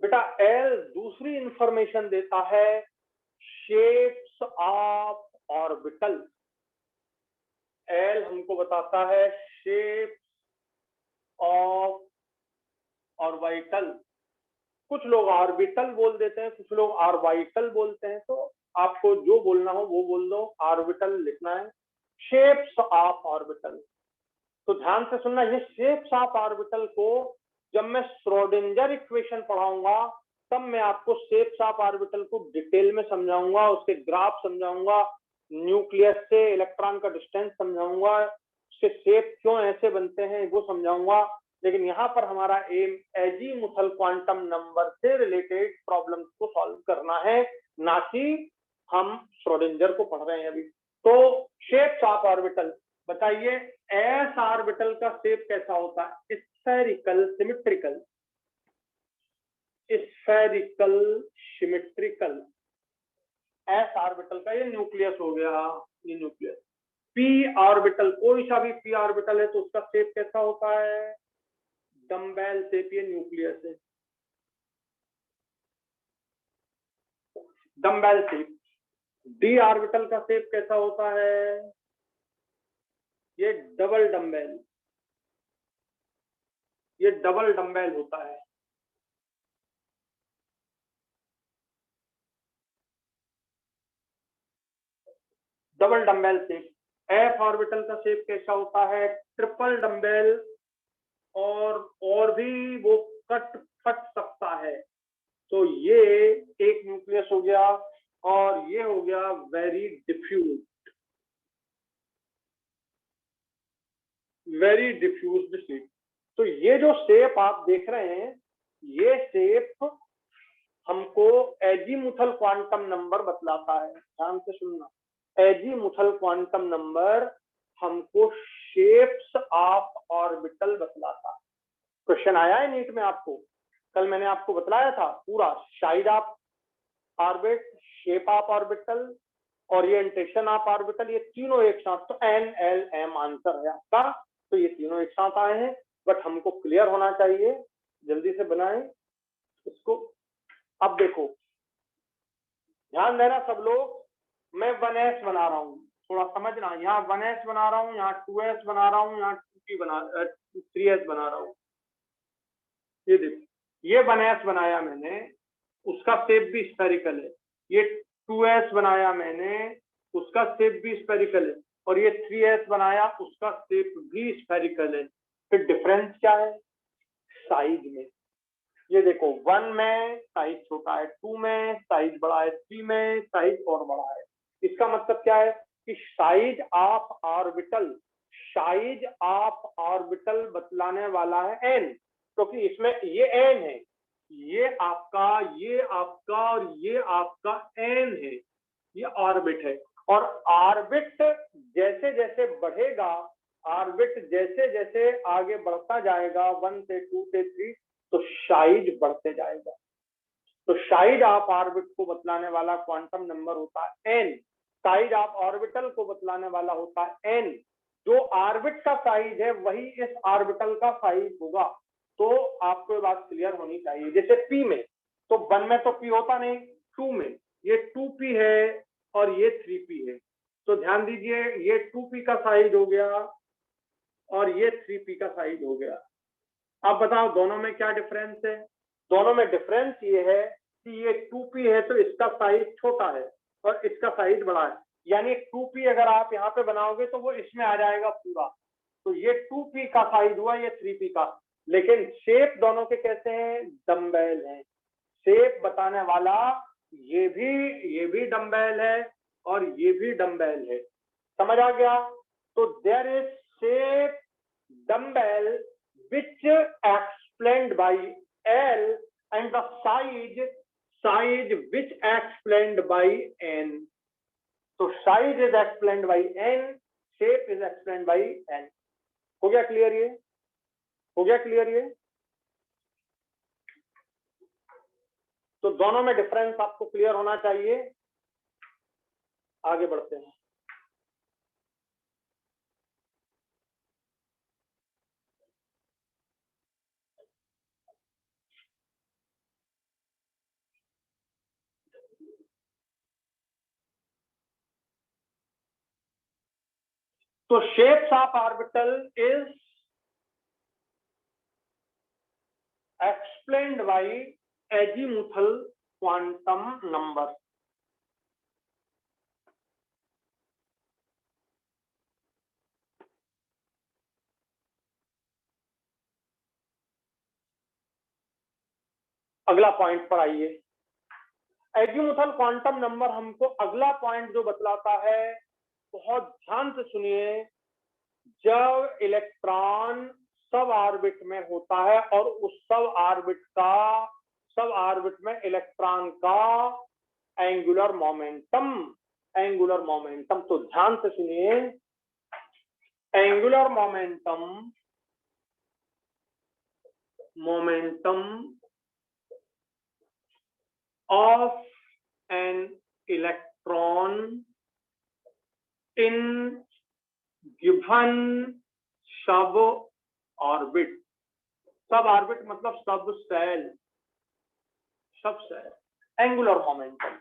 बेटा। एल दूसरी इंफॉर्मेशन देता है शेप्स ऑफ ऑर्बिटल। एल हमको बताता है शेप्स ऑफ ऑर्बिटल। कुछ लोग ऑर्बिटल बोल देते हैं, कुछ लोग ऑर्बिटल बोलते हैं, तो आपको जो बोलना हो वो बोल दो, ऑर्बिटल लिखना है। शेप्स ऑफ ऑर्बिटल, तो ध्यान से सुनना, ये शेप्स ऑफ ऑर्बिटल को जब मैं श्रोडिंगर इक्वेशन पढ़ाऊंगा तब मैं आपको शेप्स ऑफ ऑर्बिटल को डिटेल में समझाऊंगा, उसके ग्राफ समझाऊंगा, न्यूक्लियस से इलेक्ट्रॉन का डिस्टेंस समझाऊंगा, उसके शेप क्यों ऐसे बनते हैं वो समझाऊंगा। लेकिन यहाँ पर हमारा एम एजीमुथल क्वांटम नंबर से रिलेटेड प्रॉब्लम्स को सॉल्व करना है, ना कि हम श्रोडिंगर को पढ़ रहे हैं अभी। तो शेप्स ऑफ ऑर्बिटल बताइए, एस ऑर्बिटल का शेप कैसा होता है? Spherical symmetrical, spherical symmetrical. S orbital का ये न्यूक्लियस हो गया, ये न्यूक्लियस। पी ऑर्बिटल, कोई सा भी पी ऑर्बिटल है तो उसका शेप कैसा होता है? डम्बेल शेप, ये न्यूक्लियस है, डम्बेल शेप। डी ऑर्बिटल का शेप कैसा होता है? ये डबल डम्बेल, ये डबल डम्बेल होता है। Double dumbbell shape. F orbital का शेप कैसा होता है? ट्रिपल डम्बेल, और भी वो कट सकता है। तो ये एक न्यूक्लियस हो गया, और ये हो गया very diffuse, very diffused shape. तो ये जो शेप आप देख रहे हैं, ये शेप हमको एजीमुथल क्वांटम नंबर बतलाता है। ध्यान से सुनना, एजीमुथल क्वांटम नंबर हमको शेप्स ऑफ ऑर्बिटल बतलाता है। क्वेश्चन आया है नीट में आपको, कल मैंने आपको बतलाया था पूरा, side of orbit, shape of orbital, orientation of orbital, ये तीनों एक साथ, तो NLM आंसर है आपका। तो ये तीनों एक साथ आए हैं, बट हमको क्लियर होना चाहिए, जल्दी से बनाएं इसको। अब देखो, ध्यान देना सब लोग, मैं 1s बना रहा हूँ, थोड़ा समझना, यहाँ 1s बना रहा हूँ, यहाँ 2s बना रहा हूँ, यहाँ 3s बना रहा हूँ। ये देखो, ये 1s बनाया मैंने, उसका शेप भी स्फेरिकल है। ये 2s बनाया मैंने, उसका शेप भी स्फेरिकल है। और ये 3s बनाया, उसका शेप भी स्फेरिकल है। फिर डिफरेंस क्या है? साइज में। ये देखो, 1 में साइज छोटा है, 2 में साइज बड़ा है, 3 में साइज और बड़ा है। इसका मतलब क्या है कि size of orbital, size of orbital बतलाने वाला है n, क्योंकि इसमें ये n है, ये आपका और ये आपका n है, ये ऑर्बिट है। और ऑर्बिट जैसे जैसे बढ़ेगा, ऑर्बिट जैसे जैसे आगे बढ़ता जाएगा 1 से 2 से 3, तो साइज बढ़ते जाएगा। तो साइज ऑफ ऑर्बिट को बतलाने वाला क्वांटम नंबर होता है n, साइज ऑफ ऑर्बिटल को बतलाने वाला होता है n। जो ऑर्बिट का साइज है वही इस ऑर्बिटल का साइज होगा। तो आपको ये बात क्लियर होनी चाहिए। जैसे p में, तो 1 में तो p होता नहीं, 2 में ये 2p है और ये 3p है। तो ध्यान दीजिए, ये 2p का साइज हो गया और ये 3p का साइज हो गया। अब बताओ दोनों में क्या डिफरेंस है? दोनों में डिफरेंस ये है कि ये 2p है तो इसका साइज छोटा है और इसका साइज बड़ा है। यानी 2p अगर आप यहाँ पे बनाओगे तो वो इसमें आ जाएगा पूरा। तो ये 2p का साइज हुआ, ये 3p का। लेकिन शेप दोनों के कैसे हैं? डम्बेल हैं। शेप बताने वाला ये भी डम्बेल है और ये भी डम्बेल है। समझ आ गया? तो there is shape dumbbell which explained by L and the size which explained by N. So size is explained by N, shape is explained by N. हो गया क्लियर ये? हो गया क्लियर ये? तो दोनों में डिफरेंस आपको क्लियर होना चाहिए। आगे बढ़ते हैं। तो shapes of orbital is explained by azimuthal quantum number. अगला पॉइंट पर आइए। एजीमुथल क्वांटम नंबर हमको अगला पॉइंट जो बतलाता है, बहुत ध्यान से सुनिए, जब इलेक्ट्रॉन सब ऑर्बिट में होता है और उस सब ऑर्बिट में इलेक्ट्रॉन का एंगुलर मोमेंटम, तो ध्यान से सुनिए, angular momentum of an electron in given suborbit. suborbit मतलब सब सेल, एंगुलर मोमेंटम।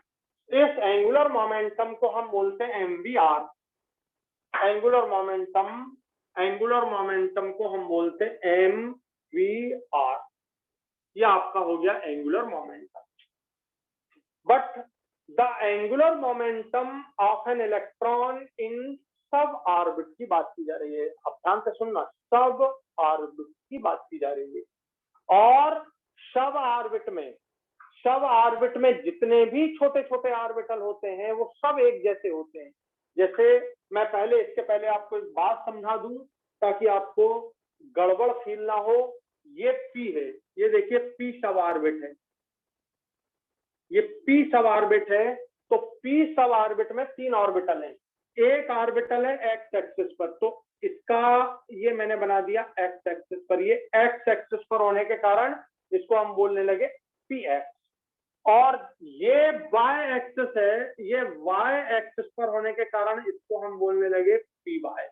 इस एंगुलर मोमेंटम को हम बोलते हैं MVR। एंगुलर मोमेंटम को हम बोलते हैं MVR। ये आपका हो गया angular momentum. But the angular momentum of an electron in suborbit की बात की जा रही है। अब ध्यान से सुनना, suborbit की बात की जा रही है। और suborbit में जितने भी छोटे छोटे ऑर्बिटल होते हैं वो सब एक जैसे होते हैं। जैसे मैं इसके पहले आपको एक बात समझा दूं ताकि आपको गड़बड़ फील ना हो। ये P है, ये देखिए P सब ऑर्बिट है, ये P सब ऑर्बिट है। तो P सब ऑर्बिट में 3 ऑर्बिटल हैं। एक ऑर्बिटल है एक्स एक्सिस पर, तो इसका ये मैंने बना दिया एक्स एक्सिस पर, ये एक्स एक्सिस पर होने के कारण इसको हम बोलने लगे पी एक्स, और ये y एक्सिस है, ये y एक्सिस पर होने के कारण इसको हम बोलने लगे पी वाई।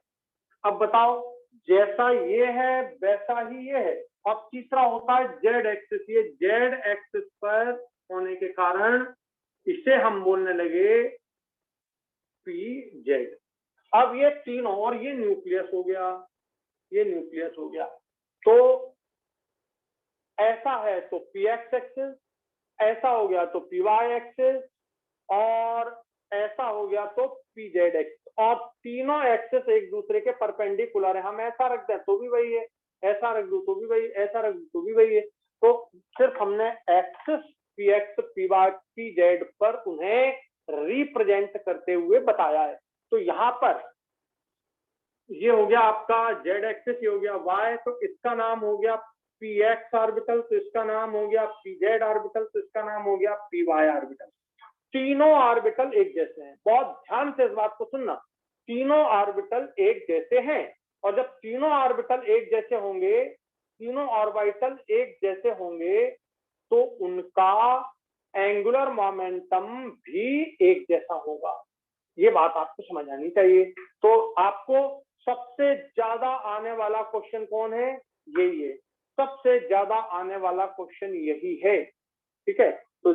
अब बताओ, जैसा ये है वैसा ही ये है। अब तीसरा होता है जेड एक्सिस, ये जेड एक्सिस पर होने के कारण इसे हम बोलने लगे पी जेड। अब ये तीनों, और ये न्यूक्लियस हो गया, ये न्यूक्लियस हो गया। तो ऐसा है तो पी एक्स एक्सिस, ऐसा हो गया तो पी वाई एक्सिस, और ऐसा हो गया तो पी जेड एक्सिस, और तीनों एक्सिस एक दूसरे के परपेंडिकुलर है। हम ऐसा रख दें तो भी वही है, ऐसा रख दो तो भी वही, ऐसा रख दो तो भी वही है। तो सिर्फ हमने axis P X P Y P Z पर उन्हें रिप्रेजेंट करते हुए बताया है। तो यहाँ पर ये हो गया आपका जेड एक्सिस, ये हो गया वाई, तो इसका नाम हो गया पी एक्स ऑर्बिटल, तो इसका नाम हो गया पी जेड ऑर्बिटल, तो इसका नाम हो गया पी वाई ऑर्बिटल। तीनों ऑर्बिटल एक जैसे हैं, बहुत ध्यान से इस बात को सुनना, तीनों ऑर्बिटल एक जैसे हैं। और जब तीनों ऑर्बिटल एक जैसे होंगे, तीनों ऑर्बिटल एक जैसे होंगे, तो उनका एंगुलर मोमेंटम भी एक जैसा होगा। ये बात आपको समझ आनी चाहिए। तो आपको सबसे ज्यादा आने वाला क्वेश्चन कौन है? यही है, सबसे ज्यादा आने वाला क्वेश्चन यही है। ठीक है, तो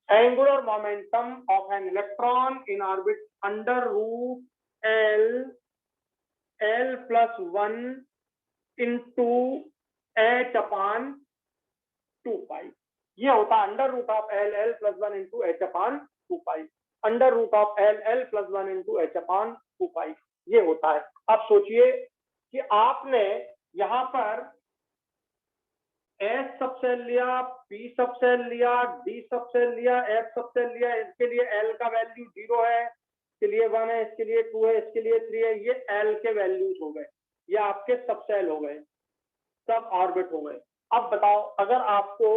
angular momentum of an electron in orbit under root L plus 1 into H upon 2 pi, ये होता है under root of L plus 1 into H upon 2 pi, under root of L plus 1 into H upon 2 pi, ये होता है। अब सोचिए कि आपने यहां पर एस सबसेल लिया, पी सबसेल लिया, डी सबसेल लिया, एफ सबसेल लिया, इसके लिए एल का वैल्यू 0 है, इसके लिए 1 है, इसके लिए 2 है, इसके लिए 3 है, ये एल के वैल्यूज हो गए, ये आपके सबसेल हो गए, सब ऑर्बिट हो गए। अब बताओ, अगर आपको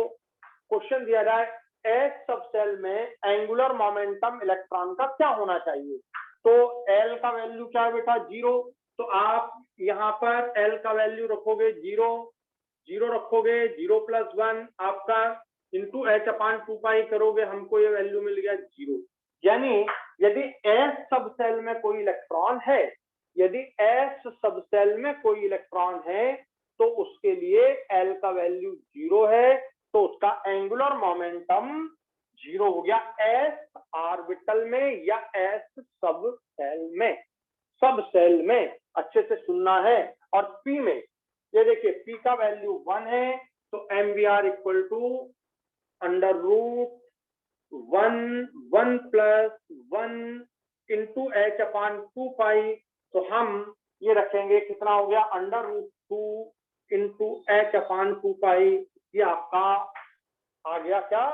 क्वेश्चन दिया जाए एस सबसेल में एंगुलर मोमेंटम इलेक्ट्रॉन का क्या होना चाहिए, तो एल का वैल्यू क्या है बेटा? 0। तो आप यहाँ पर एल का वैल्यू रखोगे 0, 0 रखोगे, 0 प्लस 1 आपका इंटू एच अपान 2 पाई करोगे, हमको ये वैल्यू मिल गया 0। यानी यदि एस सबसेल में कोई इलेक्ट्रॉन है, यदि एस सबसेल में कोई इलेक्ट्रॉन है, तो उसके लिए एल का वैल्यू 0 है, तो उसका एंगुलर मोमेंटम 0 हो गया एस ऑर्बिटल में या एस सब सेल में। सब सेल में अच्छे से सुनना है। और पी में ये देखिए, पी का वैल्यू 1 है, तो M V R equal to under root 1 plus 1 into H upon 2 pi, तो हम ये रखेंगे, कितना हो गया? Under root 2 into H upon 2 pi, ये आपका आ गया क्या?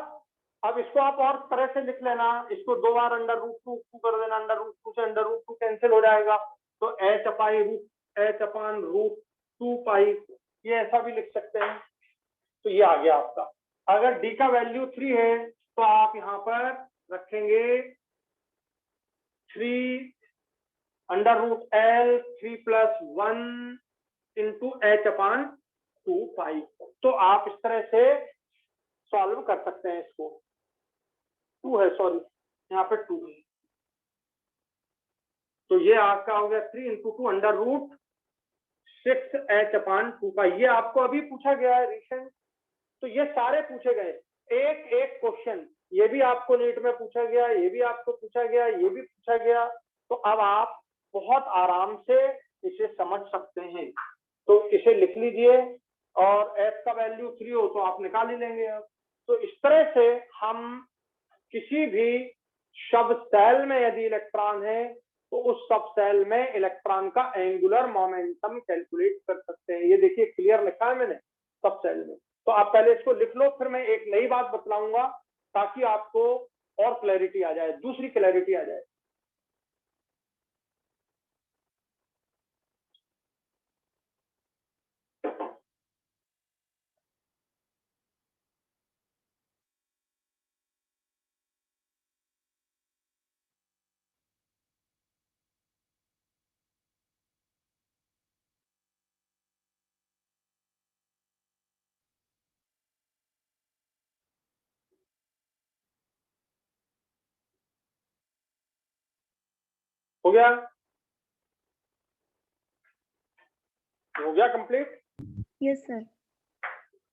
अब इसको आप और तरह से लिख लेना, इसको 2 बार अंडर रूट 2 कर देना, अंडर रूट 2 से अंडर रूट 2 कैंसिल हो जाएगा, तो एच अपान रूट 2 पाई, ये ऐसा भी लिख सकते हैं। तो ये आ गया आपका। अगर डी का वैल्यू 3 है, तो आप यहाँ पर रखेंगे 3 under root L 3 plus 1 into H upon 2 pi. तो आप इस तरह से सॉल्व कर सकते हैं इसको। 2 है, सॉरी, यहाँ पे 2 है, तो ये आपका हो गया 3 into 2 under root 6 H upon 2 pi. ये आपको अभी पूछा गया है रिसेंट, तो ये सारे पूछे गए, एक एक क्वेश्चन, ये भी आपको नीट में पूछा गया, ये भी आपको पूछा गया, ये भी पूछा गया। तो अब आप बहुत आराम से इसे समझ सकते हैं। तो इसे लिख लीजिए, और एस का वैल्यू 3 हो तो आप निकाल ही लेंगे अब। तो इस तरह से हम किसी भी सब सेल में यदि इलेक्ट्रॉन है, तो उस सब सेल में इलेक्ट्रॉन का एंगुलर मोमेंटम कैलकुलेट कर सकते हैं। ये देखिए क्लियर लिखा है मैंने, सब सेल में। तो आप पहले इसको लिख लो, फिर मैं एक नई बात बतलाऊंगा ताकि आपको और क्लैरिटी आ जाए, दूसरी क्लैरिटी आ जाए। हो गया? हो गया कंप्लीट? Yes, sir.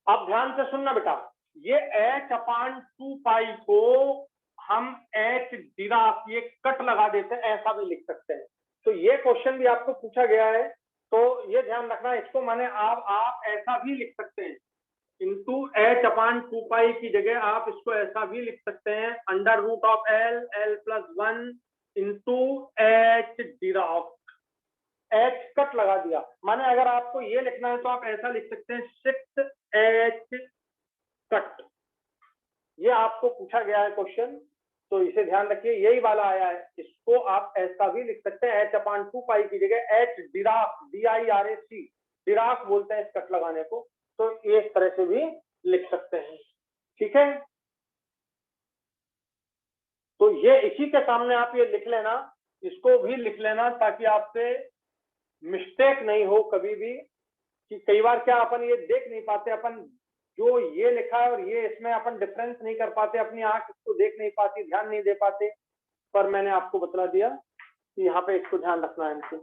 अब ध्यान से सुनना बेटा, ये h/2 को हम h डिराक ये कट लगा देते हैं, ऐसा भी लिख सकते हैं। तो ये क्वेश्चन भी आपको पूछा गया है, तो ये ध्यान रखना, इसको माने आप ऐसा भी लिख सकते हैं, इंटू h/2 की जगह आप इसको ऐसा भी लिख सकते हैं, √L+1 into h Dirac, h cut लगा दिया। माने अगर आपको ये लिखना है तो आप ऐसा लिख सकते हैं 6h कट। ये आपको पूछा गया है क्वेश्चन, तो इसे ध्यान रखिए, यही वाला आया है, इसको आप ऐसा भी लिख सकते हैं, h/2 की जगह h डिराक, DIRAC डिराक बोलते हैं इस कट लगाने को, तो इस तरह से भी लिख सकते हैं। ठीक है, तो ये इसी के सामने आप ये लिख लेना, इसको भी लिख लेना, ताकि आपसे मिस्टेक नहीं हो कभी भी, कि कई बार क्या अपन ये देख नहीं पाते, अपन जो ये लिखा है और ये इसमें अपन डिफरेंस नहीं कर पाते, अपनी आंख इसको देख नहीं पाती, ध्यान नहीं दे पाते, पर मैंने आपको बतला दिया कि यहाँ पे इसको ध्यान रखना है इनको।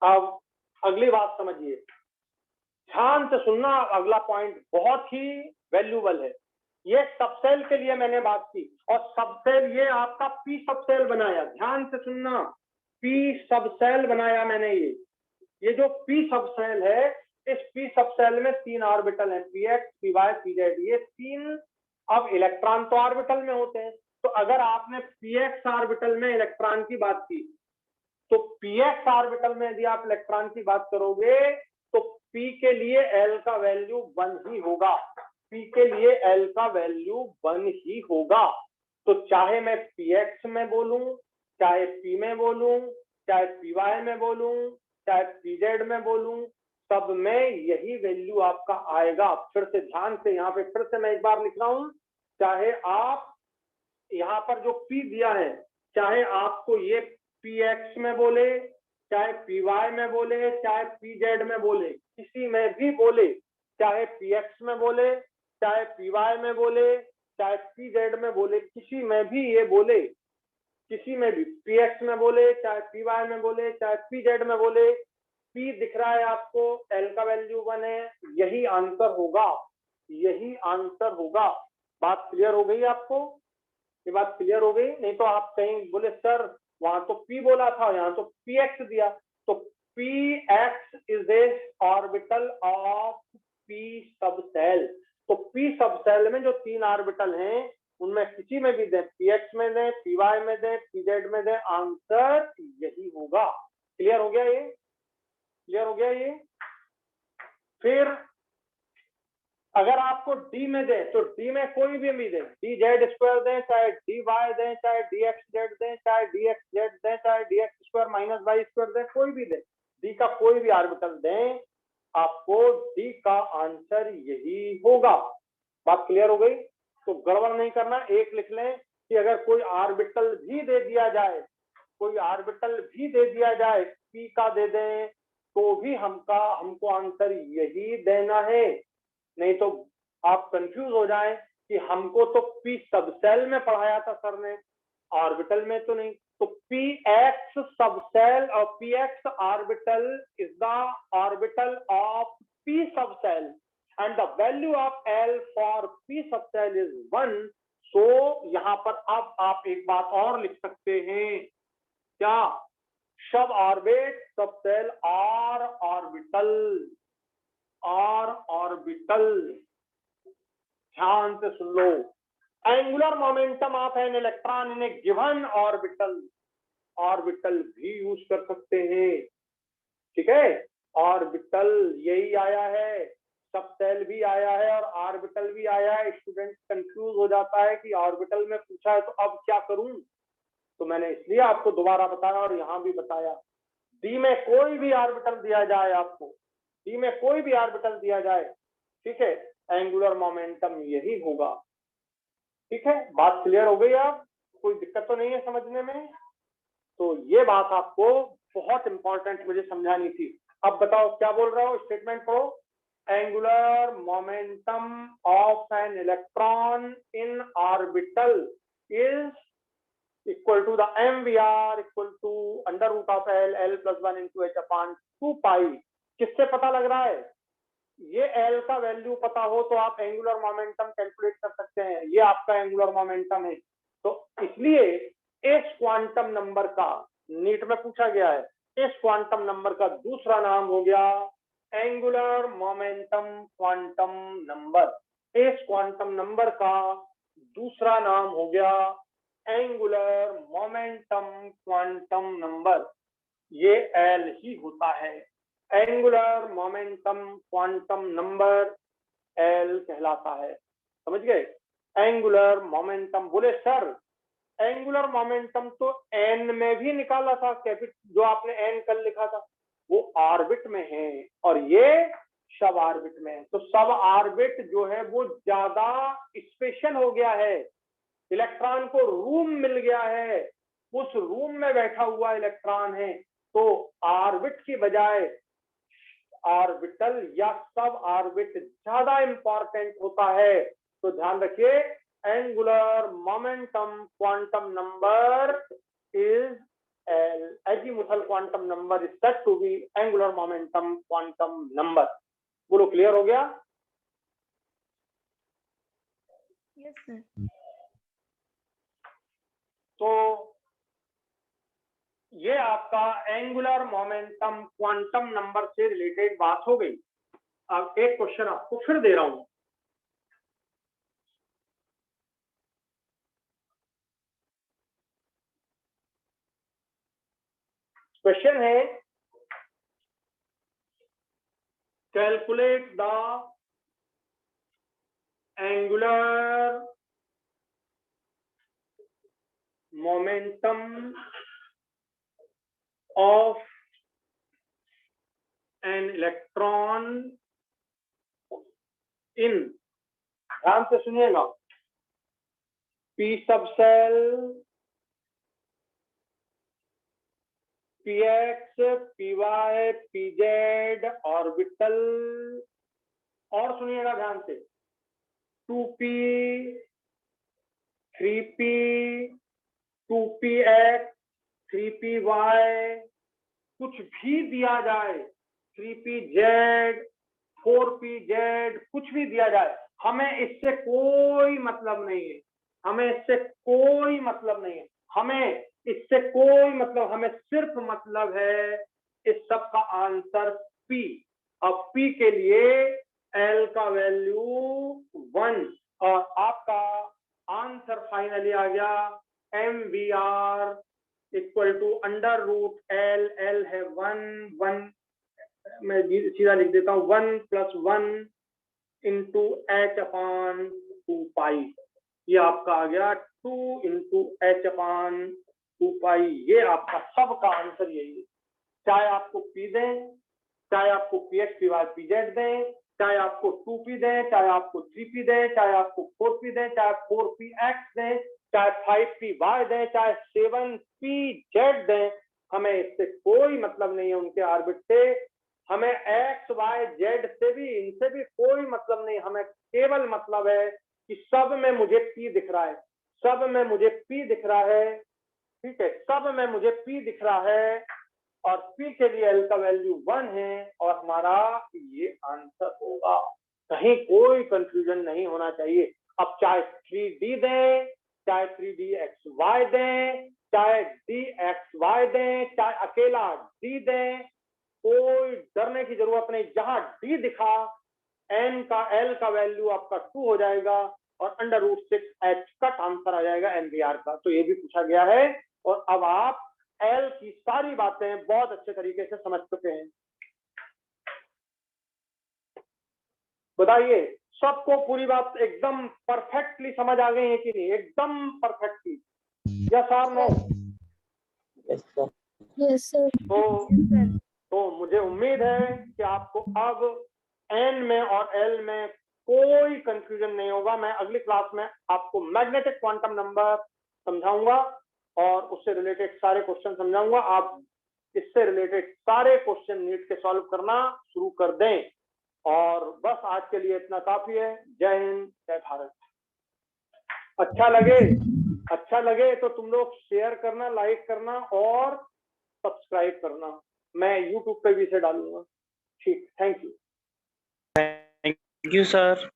अब अगली बात समझिए, ध्यान से सुनना, अगला पॉइंट बहुत ही वैल्यूबल है। ये सबसेल के लिए मैंने बात की, और सबसेल ये आपका पी सबसेल बनाया, ध्यान से सुनना, पी सबसेल बनाया मैंने। ये जो पी सबसेल है, इस पी सबसेल में 3 ऑर्बिटल हैं, px, py, pz, ये 3। अब इलेक्ट्रॉन तो ऑर्बिटल में होते हैं, तो अगर आपने px ऑर्बिटल में इलेक्ट्रॉन की बात की, तो px ऑर्बिटल में यदि आप इलेक्ट्रॉन की बात करोगे तो p के लिए l का वैल्यू 1 ही होगा, p के लिए l का वैल्यू 1 ही होगा। तो चाहे मैं px में बोलूं, चाहे p में बोलूं, चाहे py में बोलूं, चाहे pz में बोलूं, सब में यही वैल्यू आपका आएगा। फिर से ध्यान से, यहाँ पे फिर से मैं एक बार लिख रहा हूं, चाहे आप यहाँ पर जो p दिया है, चाहे आपको ये px में बोले, चाहे py में बोले, चाहे pz में बोले, किसी में भी बोले, चाहे px में बोले, चाहे py में बोले, चाहे pz में बोले, किसी में भी ये बोले, किसी में भी px में बोले, चाहे py में बोले, चाहे pz में बोले, p दिख रहा है आपको, l का वैल्यू 1 है, यही आंसर होगा, यही आंसर होगा। बात क्लियर हो गई आपको? ये बात क्लियर हो गई? नहीं तो आप कहीं बोले सर वहां तो p बोला था, यहाँ तो px दिया, तो px is a orbital of p subshell. तो p सबसेल में जो 3 ऑर्बिटल हैं, उनमें किसी में भी दें, px में दें, py में दें, pz में दें, आंसर यही होगा। क्लियर हो गया ये? क्लियर हो गया ये? फिर अगर आपको डी में दे, तो डी में कोई भी दे, dz² दें, चाहे dy दें, चाहे dxz दें, चाहे dxz दें, चाहे dx² माइनस y² दें, कोई भी दे, डी का कोई भी ऑर्बिटल दें, आपको डी का आंसर यही होगा। बात क्लियर हो गई? तो गड़बड़ नहीं करना, एक लिख लें कि अगर कोई ऑर्बिटल भी दे दिया जाए, कोई ऑर्बिटल भी दे दिया जाए, p का दे दें, तो भी हमको आंसर यही देना है। नहीं तो आप कंफ्यूज हो जाएं कि हमको तो p सबसेल में पढ़ाया था सर ने, ऑर्बिटल में तो नहीं। तो px सबसेल और px orbital is the orbital of p subshell and the value of l for p subshell is 1। सो यहाँ पर अब आप एक बात और लिख सकते हैं, क्या? सब ऑर्बिट सबसेल और ऑर्बिटल, और ऑर्बिटल, ध्यान से सुन लो, angular momentum of an electron in a given orbital, orbital भी यूज कर सकते हैं। ठीक है, ऑर्बिटल यही आया है, सबसेल भी आया है और ऑर्बिटल भी आया है। स्टूडेंट कंफ्यूज हो जाता है कि ऑर्बिटल में पूछा है तो अब क्या करूं, तो मैंने इसलिए आपको दोबारा बताया और यहां भी बताया, डी में कोई भी ऑर्बिटल दिया जाए आपको, डी में कोई भी ऑर्बिटल दिया जाए, ठीक है, एंगुलर मोमेंटम यही होगा। ठीक है, बात क्लियर हो गई? आप कोई दिक्कत तो नहीं है समझने में? तो ये बात आपको बहुत इंपॉर्टेंट मुझे समझानी थी। अब बताओ क्या बोल रहा हो, स्टेटमेंट पढ़ो, angular momentum of of an electron in orbital is equal to the mvr equal to under root of l plus 1 into h upon 2 pi। किससे पता लग रहा है? ये l का वैल्यू पता हो तो आप एंगुलर मोमेंटम कैलकुलेट कर सकते हैं। ये आपका एंगुलर मोमेंटम है। तो इसलिए इस क्वांटम नंबर का, नीट में पूछा गया है, इस क्वांटम नंबर का दूसरा नाम हो गया एंगुलर मोमेंटम क्वांटम नंबर। इस क्वांटम नंबर का दूसरा नाम हो गया एंगुलर मोमेंटम क्वांटम नंबर। ये एल ही होता है। Angular momentum quantum number L कहलाता है। समझ गए? Angular momentum. बोले सर एंगुलर मोमेंटम तो एन में भी निकाला था, कैपिटल जो आपने एन कल लिखा था वो ऑर्बिट में है और ये सब ऑर्बिट में है। तो सब ऑर्बिट जो है वो ज्यादा स्पेशल हो गया है। इलेक्ट्रॉन को रूम मिल गया है, उस रूम में बैठा हुआ इलेक्ट्रॉन है। तो ऑर्बिट की बजाय ऑर्बिटल या सब ऑर्बिट ज्यादा इंपॉर्टेंट होता है। तो ध्यान रखिए angular momentum quantum number is L. Azimuthal quantum number is said to be angular momentum quantum number. बोलो क्लियर हो गया? Yes sir. तो ये आपका एंगुलर मोमेंटम क्वांटम नंबर से रिलेटेड बात हो गई। अब एक क्वेश्चन आपको फिर दे रहा हूं। क्वेश्चन है calculate the angular momentum of an electron in, ध्यान से सुनिएगा, p sub shell, px, py, pz orbital, और सुनिएगा ध्यान से 2p, 3p, 2px, 3py, कुछ भी दिया जाए, 3pz, 4pz, कुछ भी दिया जाए, हमें इससे कोई मतलब नहीं है। हमें इससे कोई मतलब नहीं है। हमें इससे कोई मतलब, हमें सिर्फ मतलब है इस सब का आंसर p। अब p के लिए l का वैल्यू 1 और आपका आंसर फाइनली आ गया mvr equal to under root L. L है 1, मैं सीधा लिख देता हूं 1 + 1 इंटू एच अपॉन 2 पाई। ये आपका आ गया 2 इंटू एच अपॉन 2 पाई। ये आपका सबका आंसर यही है। चाहे आपको पी दें, चाहे आपको P X P Y P Z दें, चाहे आपको 2p दें, चाहे आपको 3p दें, चाहे आपको 4p दें, चाहे 4px दें, चाहे 5py दें, चाहे 7pz दें, हमें इससे कोई मतलब नहीं है उनके ऑर्बिट से। हमें x y z से भी, इनसे भी कोई मतलब नहीं। हमें केवल मतलब है कि सब में मुझे p दिख रहा है, सब में मुझे p दिख रहा है। ठीक है, सब में मुझे p दिख रहा है और p के लिए l का वैल्यू 1 है और हमारा ये आंसर होगा। कहीं कोई कंफ्यूजन नहीं होना चाहिए। अब चाहे 3d दें, चाहे 3dxy दें, चाहे dxy दें, चाहे अकेला d दें, कोई डरने की जरूरत नहीं। जहां d दिखा n का l का वैल्यू आपका 2 हो जाएगा और अंडर रूट 6h का आंसर आ जाएगा mvr का। तो ये भी पूछा गया है और अब आप एल की सारी बातें बहुत अच्छे तरीके से समझ चुके हैं। बताइए सबको पूरी बात एकदम परफेक्टली समझ आ गई है कि नहीं? एकदम परफेक्टली, यस और नो? Yes, sir. तो मुझे उम्मीद है कि आपको अब एन में और एल में कोई कंफ्यूजन नहीं होगा। मैं अगली क्लास में आपको मैग्नेटिक क्वांटम नंबर समझाऊंगा और उससे रिलेटेड सारे क्वेश्चन समझाऊंगा। आप इससे रिलेटेड सारे क्वेश्चन नीट के सॉल्व करना शुरू कर दें। और बस आज के लिए इतना काफी है। जय हिंद, जय भारत। अच्छा लगे तो तुम लोग शेयर करना, लाइक करना और सब्सक्राइब करना। मैं यूट्यूब पे भी इसे डालूंगा। ठीक, thank you. Thank you sir.